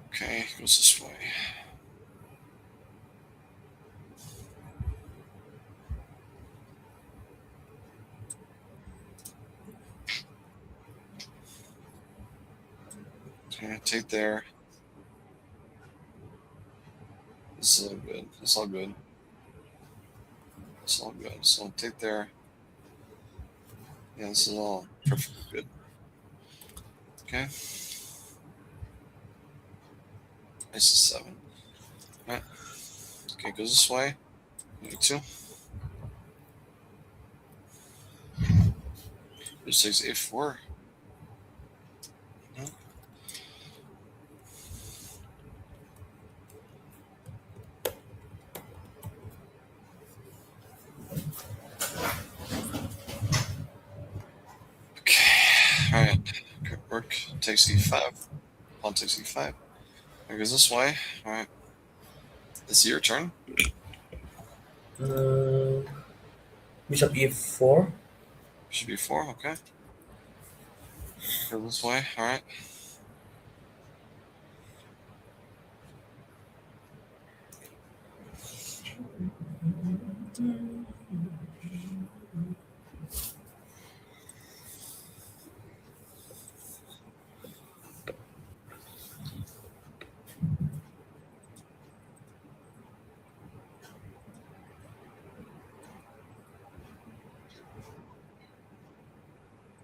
Okay, goes this way. Okay, take there. This is all good. It's all good. It's all good. So take there. Yeah, this is all perfectly good. Okay. This is 7. All right. Okay, goes this way. A2. This takes A4. Okay. Alright. Rook takes E5. Pawn takes E5. It goes this way. Alright. It's your turn.
Bishop E4.
Should be 4. Okay. Go this way. All right.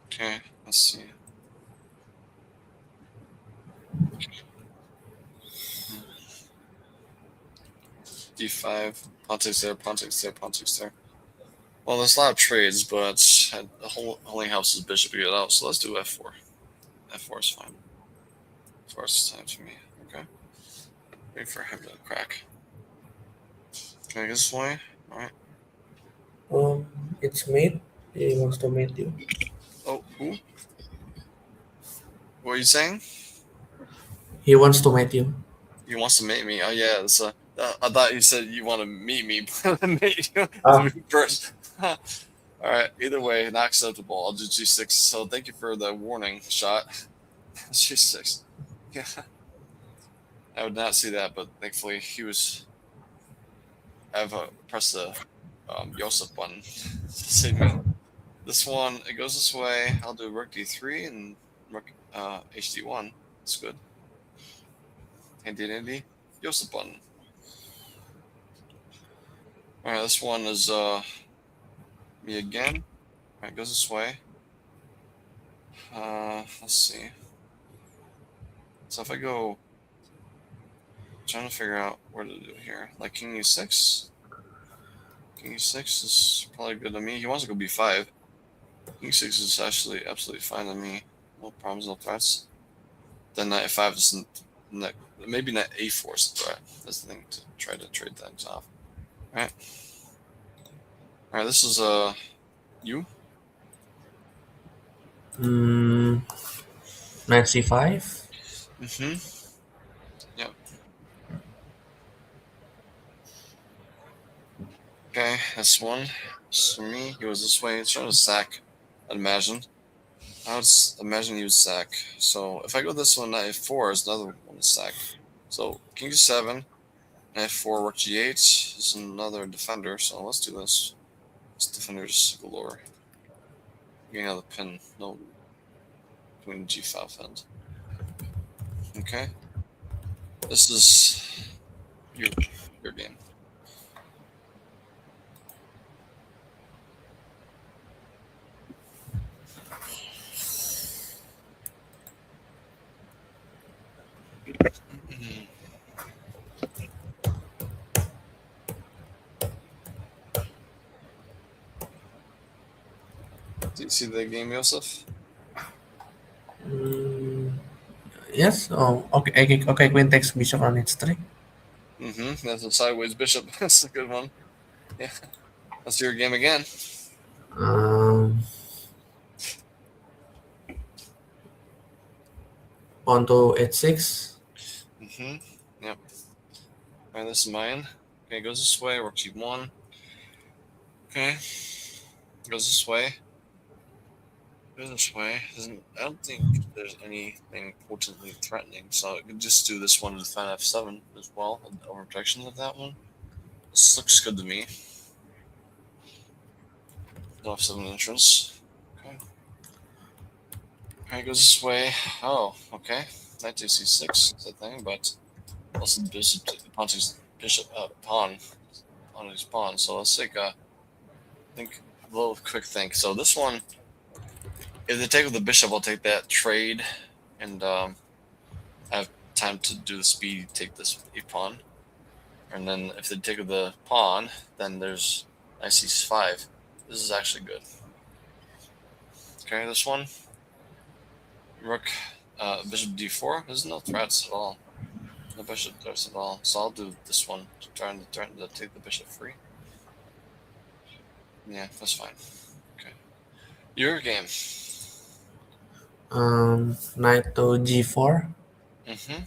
Okay. Let's see. D5. Pawn takes there. Pawn takes there. Pawn takes there. Well, there's a lot of trades, but the whole only helps his bishop to get out. So let's do F4. F4 is fine. F4 is time for me. Okay. Wait for him to crack. Can I get this way? All right.
It's mate. He wants to meet you.
Oh, who? What are you saying?
He wants to meet you.
He wants to mate me. Oh yeah. It's, I thought you said you want to meet me, but mate you
Ah,
first. All right. Either way, not acceptable. I'll do G6. So thank you for the warning shot. G6. Yeah. I would not see that, but thankfully he was. I've pressed the Yosef button to save me. This one, it goes this way. I'll do Rook D3 and Rook HD1. That's good. Handy dandy. Yosef button. Alright, this one is me again. Alright, goes this way. Let's see. So if I go, trying to figure out where to do here. Like King E6. King E6 is probably good to me. He wants to go B5. King E6 is actually absolutely fine to me. No problems, no threats. Then Knight F5 is maybe Knight A4 is the threat. That's the thing to try to trade things off. Alright. Alright, this is you.
Knight C5.
Mm-hmm. Yep. Okay, that's one. So for me, he was this way. He's trying to sack, I'd imagine. I would imagine he would sack. So if I go this one, Knight F4 is another one to sack. So King G7, Knight F4, Rook G8 is another defender. So let's do this. This defender's galore. Getting out of the pin. No Queen G5 end. Okay. This is your game. Do you see the game, Yosef?
Mm, yes. Okay. Okay. Okay. Queen takes bishop on h3.
Mm-hmm. That's a sideways bishop. That's a good one. Yeah. Let's your game again.
Um, Pawn to h6.
Mm-hmm. Yep. All right, this is mine. Okay, goes this way. Rook G1. Okay. Goes this way. Goes this way. I don't think there's anything potently threatening, so I could just do this one to defend F7 as well, and over protection of that one. This looks good to me. No F7 entrance. Okay. Alright, goes this way. Oh, okay. Knight to C6 is a thing, but also bishop, pawn takes bishop, pawn on his pawn. So let's take think a little quick think. So this one, if they take with the bishop, I'll take that trade, and I have time to do the speed, take this a pawn, and then if they take with the pawn, then there's knight c5. This is actually good. Okay, this one, rook, bishop d4. There's no threats at all. No bishop threats at all. So I'll do this one to try to take the bishop free. Yeah, that's fine. Okay, your game.
Knight to g4.
Mm-hmm.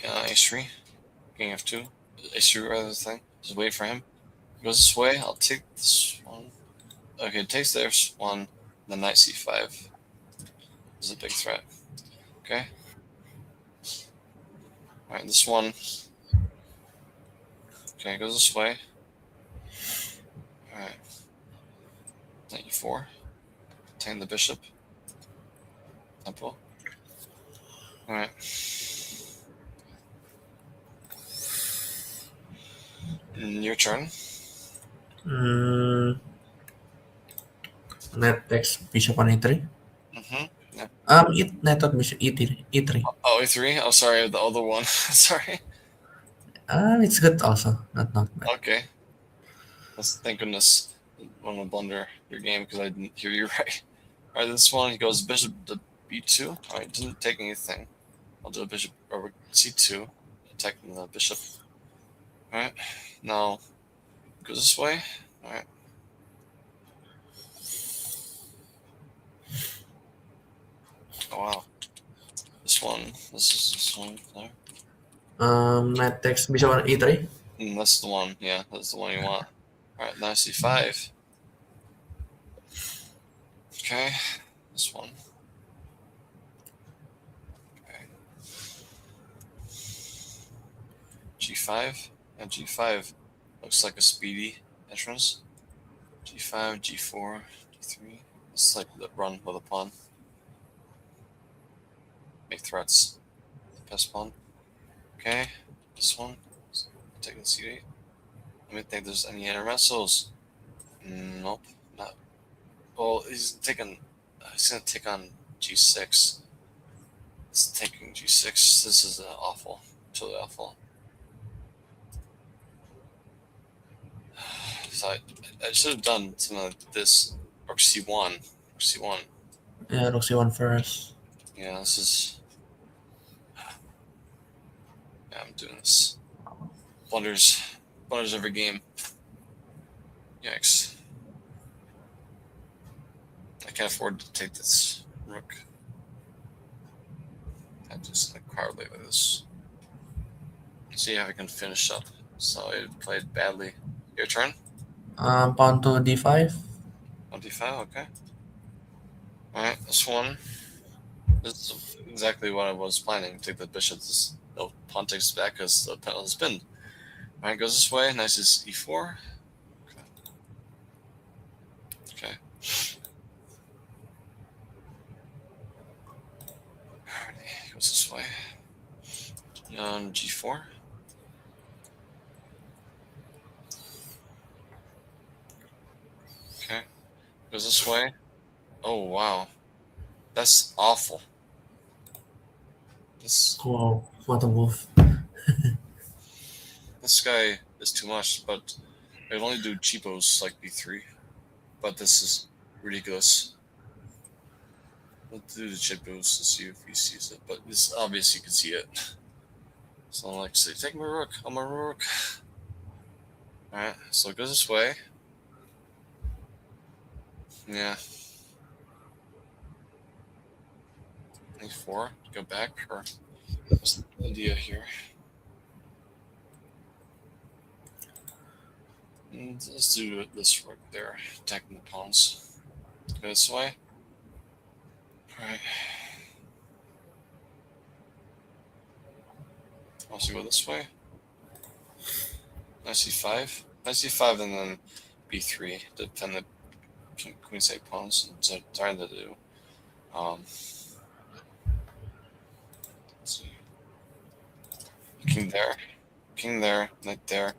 H3, king f2. issue rather thing. Just wait for him. Goes this way. I'll take this one. Okay, it takes this one. The knight c5 is a big threat. Okay. All right, this one. Okay, it goes this way. All right. Knight e4. Taking the bishop. Tempo. All right. Your turn.
Mm, Knight takes bishop on e3.
Mm-hmm. Yeah.
Knight on bishop e3. E3.
Oh, e3. Oh, sorry, the other one. Sorry.
It's good also. Not bad.
Okay. Thank goodness. I want to blunder your game because I didn't hear you right. All right, this one he goes bishop to b2. All right, didn't take anything. I'll do a bishop over c2, attacking the bishop. All right, now goes this way. All right. Oh wow. This one. This one there.
Knight takes bishop on e3.
That's the one. Yeah, that's the one you want. All right, now c5. Okay, this one. Okay. G5 and G5 looks like a speedy entrance. G5, G4, G3. It's like the run with a pawn. Make threats. Pass pawn. Okay, this one. Taking C8. Let me think there's any intermezzo's. Nope, not. Well, he's taking. He's gonna take on G6. It's taking G6. This is awful. Totally awful. So I should have done something like this. Rook C1. Rook C1.
Yeah, rook c1 first.
Yeah, this is. Yeah, I'm doing this. Blunders every game. Yikes. I can't afford to take this rook. I just like cowardly like this. See how I can finish up. So I played badly. Your turn?
Pawn to d5.
On d5, okay. Alright, this one. This is exactly what I was planning. Take the bishop. This no pawn takes back because the penalty has been. Alright, goes this way. Nice is e4. Okay. Alrighty, goes this way. On g4. Okay. Goes this way. Oh wow. That's awful.
Wow, what a move.
This guy is too much, but I only do cheapos like b3. But this is ridiculous. Let's do the cheapos to see if he sees it. But this obviously you can see it. So I'm like, say, take my rook. I'm a rook. Alright, so it goes this way. Yeah. A4. Go back, or what's the idea here? And let's do this rook there, attacking the pawns. Go this way. Alright. Also go this way. Knight c5. Knight c5 and then b3 to defend the queen side pawns. So I'm trying to do. Let's see. King there, knight there,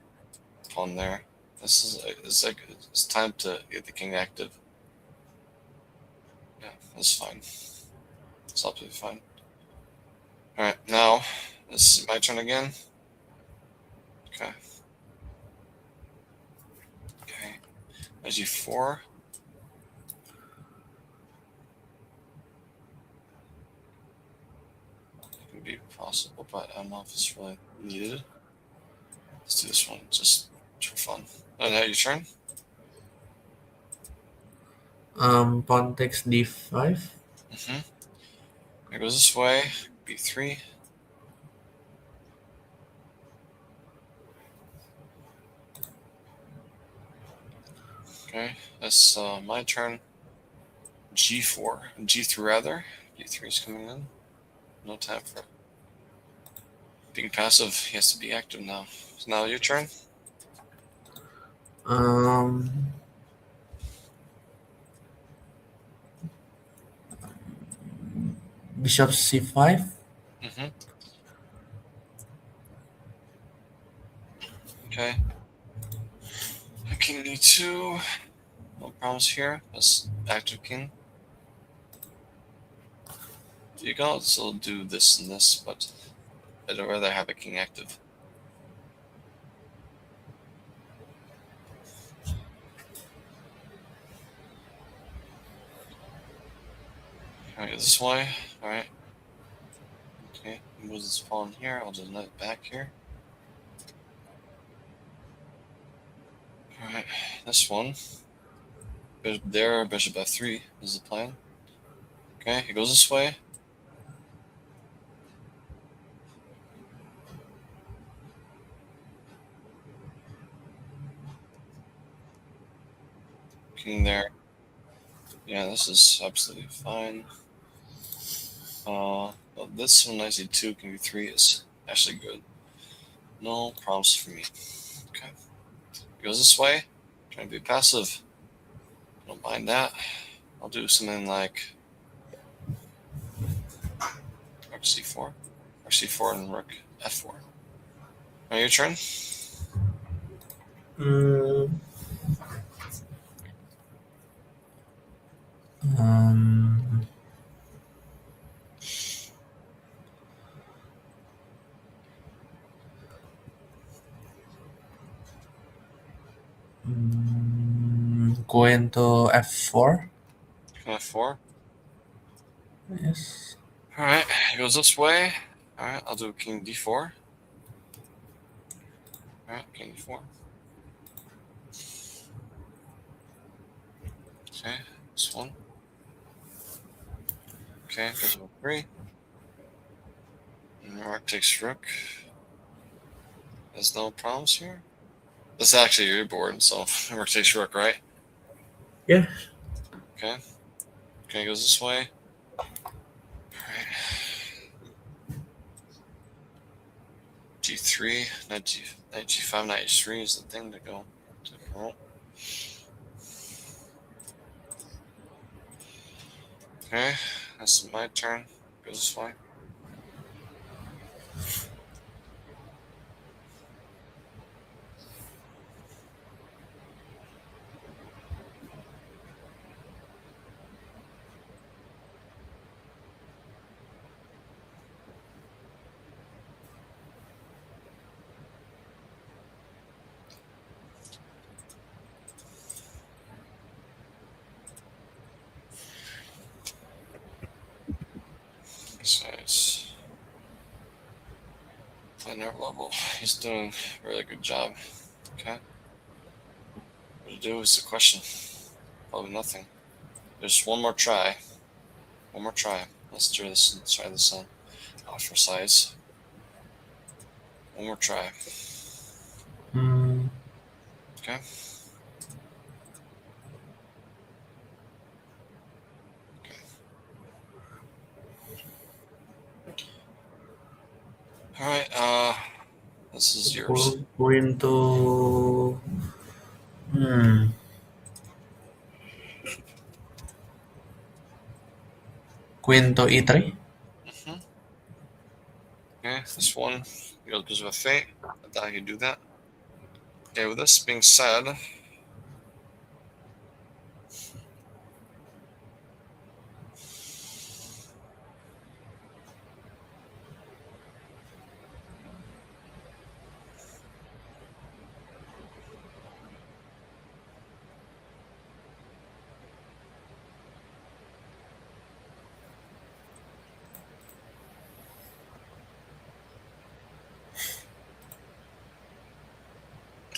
pawn there. This is it's time to get the king active. Yeah, that's fine. It's absolutely fine. All right, now this is my turn again. Okay. Okay. There's e4. It can be possible, but I don't know if it's really needed. Let's do this one just for fun. Oh, now your turn.
Pawn takes d5.
Mm-hmm. It goes this way. B3. Okay, that's my turn. G4, G3 rather. G3 is coming in. No time for being passive. He has to be active now. So now your turn.
Um, Bishop C5.
Mm-hmm. Okay. King E2. No problems here. That's active king. You can also do this and this, but I'd rather have a king active. Alright, this way. Alright. Okay, move this pawn here. I'll just let it back here. Alright, this one. Bishop there, bishop f3 is the plan. Okay, it goes this way. King there. Yeah, this is absolutely fine. Well, this one, knight e2, king e3 is actually good. No problems for me. Okay, it goes this way. Trying to be passive. Don't mind that. I'll do something like rook c4, rook c4, and rook f4. Now your turn.
Mm, um, Going to F4.
F4.
Yes.
All right, it goes this way. All right, I'll do king d4. All right, king d4. Okay, this one. Okay, goes with 3. And rook takes rook. There's no problems here. This is actually your board, so rook takes rook, right?
Yeah.
Okay. Okay, goes this way. Alright. G3, knight G5, knight H3 is the thing to go to promote. Okay, that's my turn. Goes this way. So it's player level. He's doing a really good job. Okay. What to do is the question. Probably nothing. There's one more try. One more try. Let's try this on. Off for size. One more try.
Mm,
Okay. All right. This is yours.
Going to Queen to E3.
Mm-hmm. Okay. This one goes with fate. I thought I could do that. Okay. With this being said,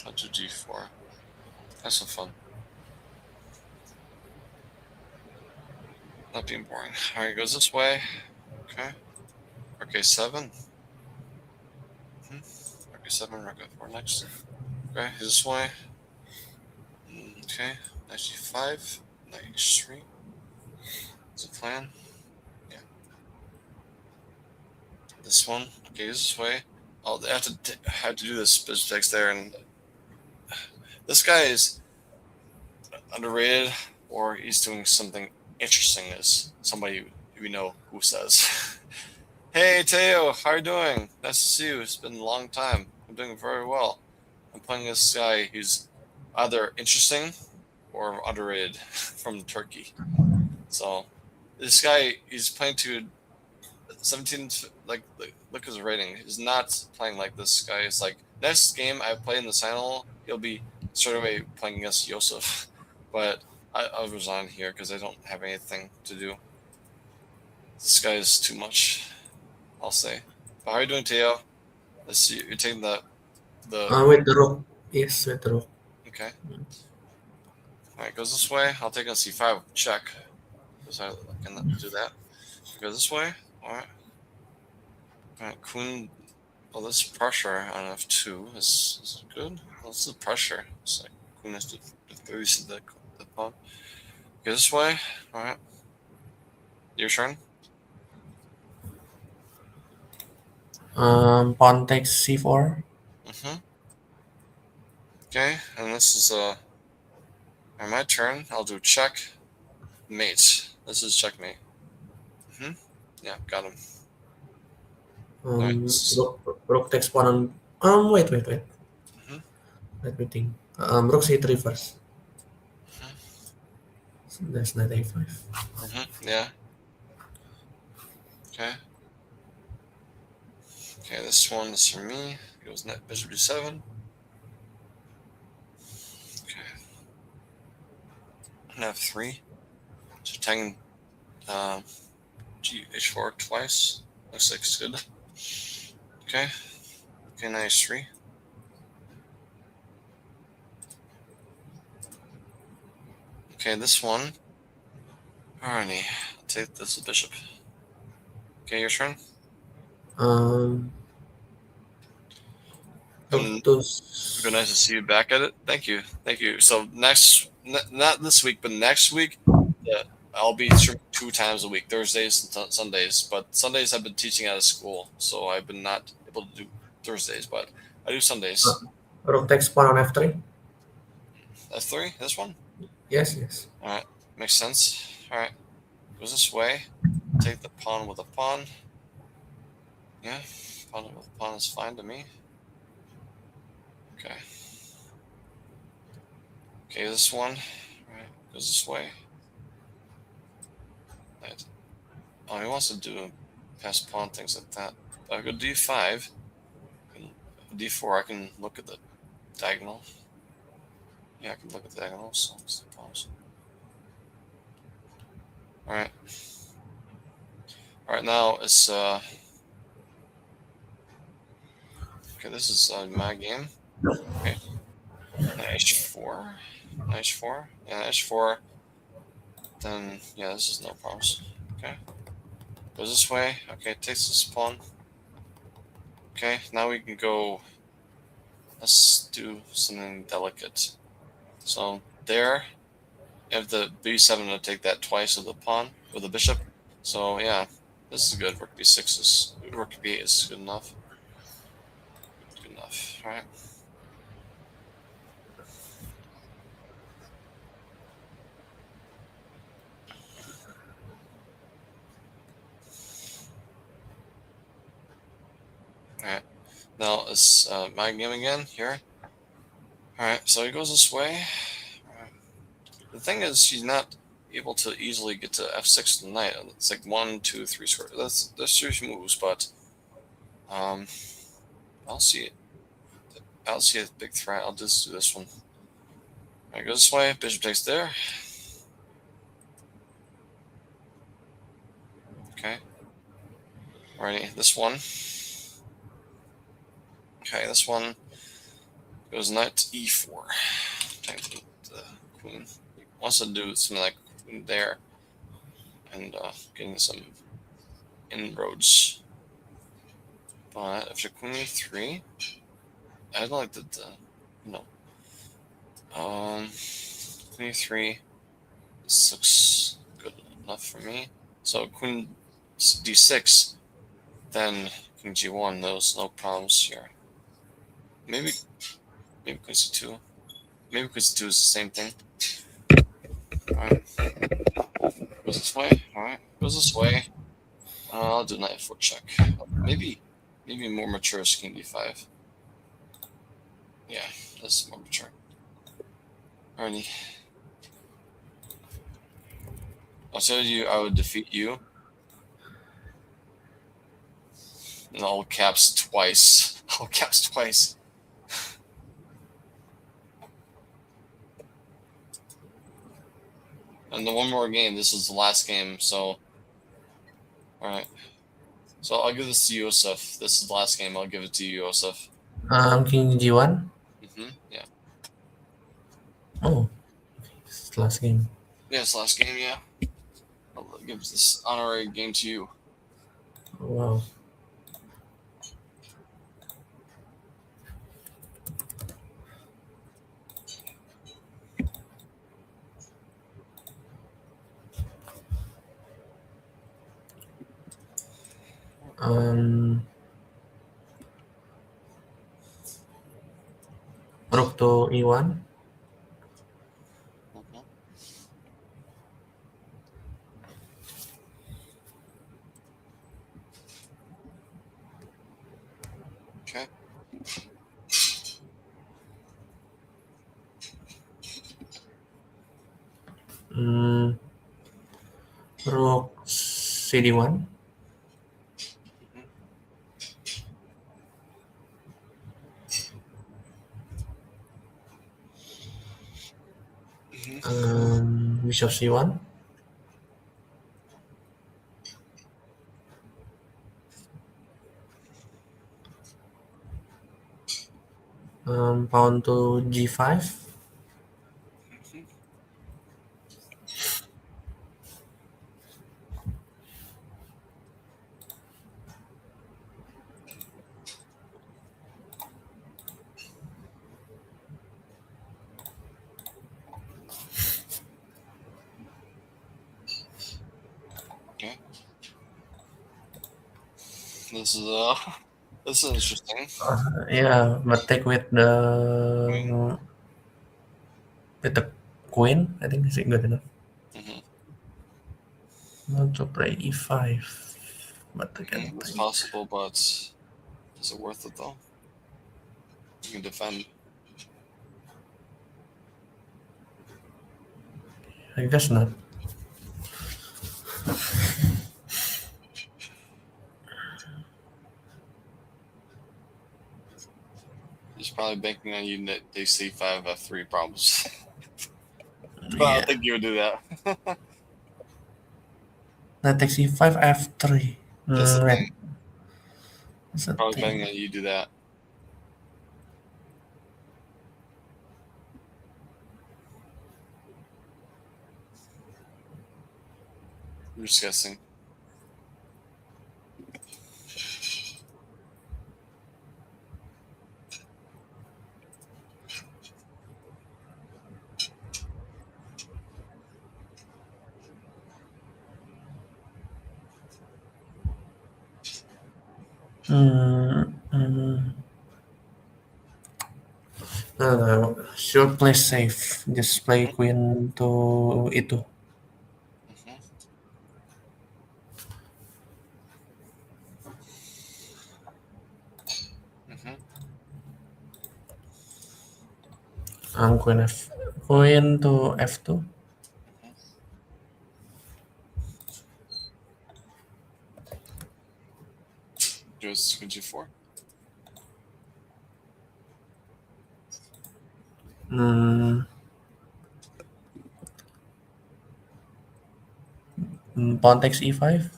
I'll do G4. That's some fun. Not being boring. All right. It goes this way. Okay. Rook A7. Rook A7. Rook F4 next. Okay. This way. Okay. knight g5, knight h3. That's a plan. Yeah. This one. Okay, this way. I'll have to do this bishop takes there, and this guy is underrated, or he's doing something interesting, as somebody we know who says. Hey Teo, how are you doing? Nice to see you. It's been a long time. I'm doing very well. I'm playing this guy who's either interesting or underrated from Turkey. So this guy, he's playing to 17. Look at his rating. He's not playing like this guy. It's like next game I play in the final, he'll be straight away playing against Yosef. But I'll resign here because I don't have anything to do. This guy is too much, I'll say. But how are you doing, Teo? Let's see. You're taking the
With the rook. Yes, with the rook.
okay. All right, goes this way. I'll take on c5 check because I can do that. Go this way. All right. All right, queen. Well, this pressure on f2 is good. Well, this is pressure. It's like queen has to release the pawn. Go this way. All right. Your turn.
Pawn takes c4.
Okay, and this is my turn. I'll do check, mate. This is checkmate. Yeah, got him. All right.
Rook takes pawn on. Wait.
Mhm.
Let me think. Rook c3 first.
Mhm.
So that's knight a5.
Yeah. Okay. Okay, this one is for me. Goes knight bishop d7. Okay. F3. So tagging h4 twice. Looks like it's good. Okay. Okay, knight h3. Okay, this one. Alrighty. I'll take this bishop. Okay, your turn.
Um,
Good,
Rook to.
nice to see you back at it. Thank you. Thank you. So not this week, but next week, uh, I'll be streaming 2 times a week, Thursdays and Sundays. But Sundays I've been teaching out of school, so I've been not able to do Thursdays, but I do Sundays.
Rook takes pawn on f3.
F3, this one?
Yes.
All right, makes sense. All right, goes this way. Take the pawn with a pawn. Yeah, pawn with a pawn is fine to me. Okay. Okay, this one. All right, goes this way. Right. Oh, he wants to do pass pawn things like that. But I go d5. D4, I can look at the diagonal. Yeah, I can look at the diagonal. So let's pause. All right. All right, now it's okay. This is my game. Okay, h4, h4, yeah, h4. Then yeah, this is no problems. Okay, goes this way. Okay, takes this pawn. Okay, now we can go. Let's do something delicate. So there, you have the b7 to take that twice with the pawn with the bishop. So yeah, this is good. Rook b6 is rook b8 is good enough. Good enough. All right. All right. Now it's my game again here. All right. So he goes this way. All right. The thing is, she's not able to easily get to f6 in the knight. It's like 1, 2, 3 square. That's 3 moves, but um, I'll see it. I'll see a big threat. I'll just do this one. All right, go this way. Bishop takes there. Okay. Alrighty, this one. Okay, this one goes knight to e4. Take the queen. He wants to do something like queen there, and getting some inroads. But if you're queen e3, I don't like the you know. queen e3. This looks good enough for me. So queen d6, then king g1. Those no problems here. Maybe queen c2. Maybe queen c2 is the same thing. All right, goes this way. All right, goes this way. I'll do knight f4 check. Maybe more mature is king d5. Yeah, this is more mature. Alrighty. I told you I would defeat you in all caps twice. All caps twice. And the one more game. This is the last game. So, all right. So I'll give this to Yosef. This is the last game. I'll give it to you, Yosef.
King G1.
Yeah.
Oh, it's last game.
Yeah, it's the last game. Yeah. I'll give this honorary game to you.
Wow. Rook to E1.
Mhm. Okay.
Rook CD1.
Mhm. Mhm.
Bishop C1. Pawn to G5.
Mhm. Okay. This is this is interesting.
Yeah, but take
Queen.
with the queen. I think is it good enough.
Mhm.
Not to play E5, but I can
It's
take.
possible, but is it worth it though? You can defend.
I guess not.
He's probably banking on you that they see 5 f3 problems. But I don't
Yeah.
think you would do that.
Knight takes E5, F3.
That's the thing.
Wait, that's the
Probably betting
thing.
on you do that. I'm just guessing.
Mm, mm. No, no, should play safe. Just play
Mm-hmm.
queen to E2.
Mm-hmm. Mm-hmm.
Queen to F2.
Mm-hmm. Goes g4.
Mm, Pawn takes E5.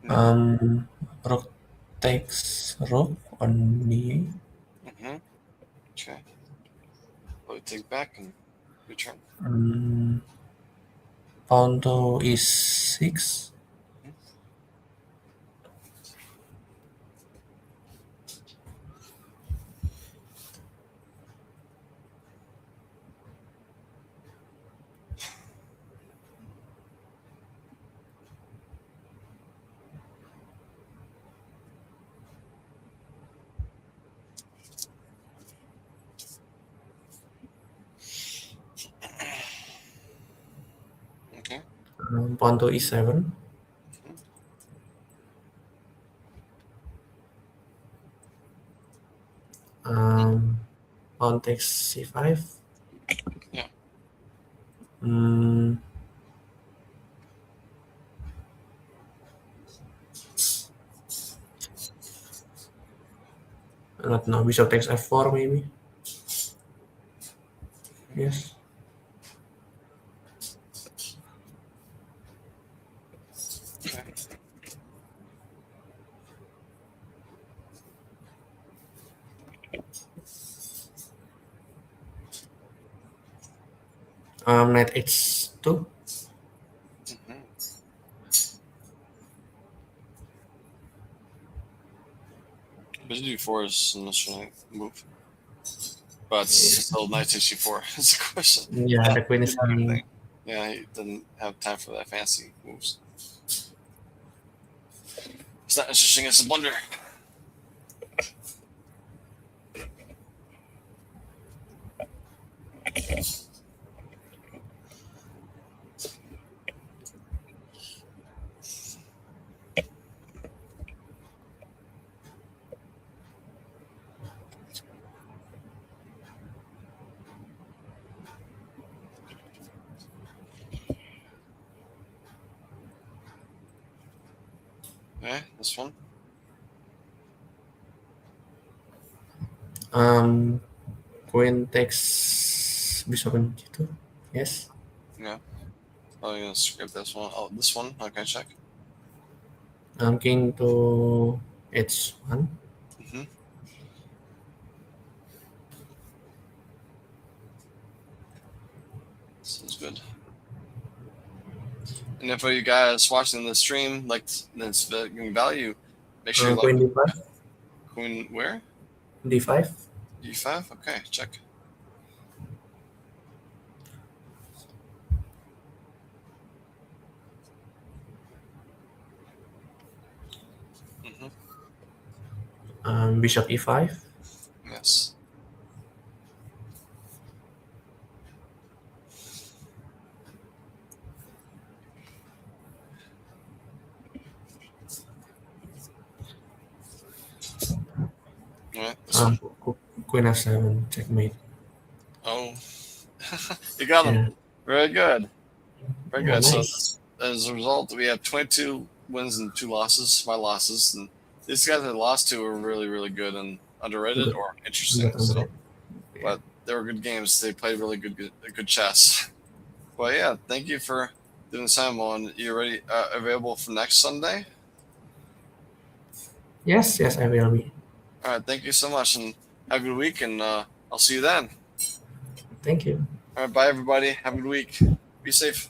Mm-hmm. Yep.
Um, Rook takes rook on D8.
Okay. We'll take back and return.
Pawn to e6.
Okay.
Pawn to e7. Pawn takes c5.
Yeah.
Mm, I don't know. Bishop takes f4 maybe. Yes.
Okay.
Knight h2.
Bishop d4 is an interesting move, but still knight takes g4 is the question.
Yeah, the queen is hanging.
Yeah, he didn't have time for that fancy moves. It's not interesting as a blunder. Okay, this one.
Queen takes bishop on g2. Yes.
Yeah. Oh, you're gonna skip this one. Oh, this one. Okay, check.
King to h1.
Mm-hmm. Sounds good. And if you guys watching the stream like this value, make sure you like
Queen d5.
queen where?
d5.
E5? Okay, check. Mm-hmm.
Bishop e5.
Yes. All right, this one.
Queen f7. Checkmate.
Oh, you got him.
Yeah.
Very good. Very
Yeah,
good. So
nice.
as a result, we have 22 wins and 2 losses. My losses, and these guys that lost to were really, really good and underrated
Good.
or interesting.
Good
So,
underrated. Yeah.
but they were good games. They played really good chess. But yeah, thank you for doing Simul. And you ready? Available for next Sunday?
Yes, yes, I will be.
All right. Thank you so much, and have a good week. And I'll see you then.
Thank you.
All right. Bye, everybody. Have a good week. Be safe.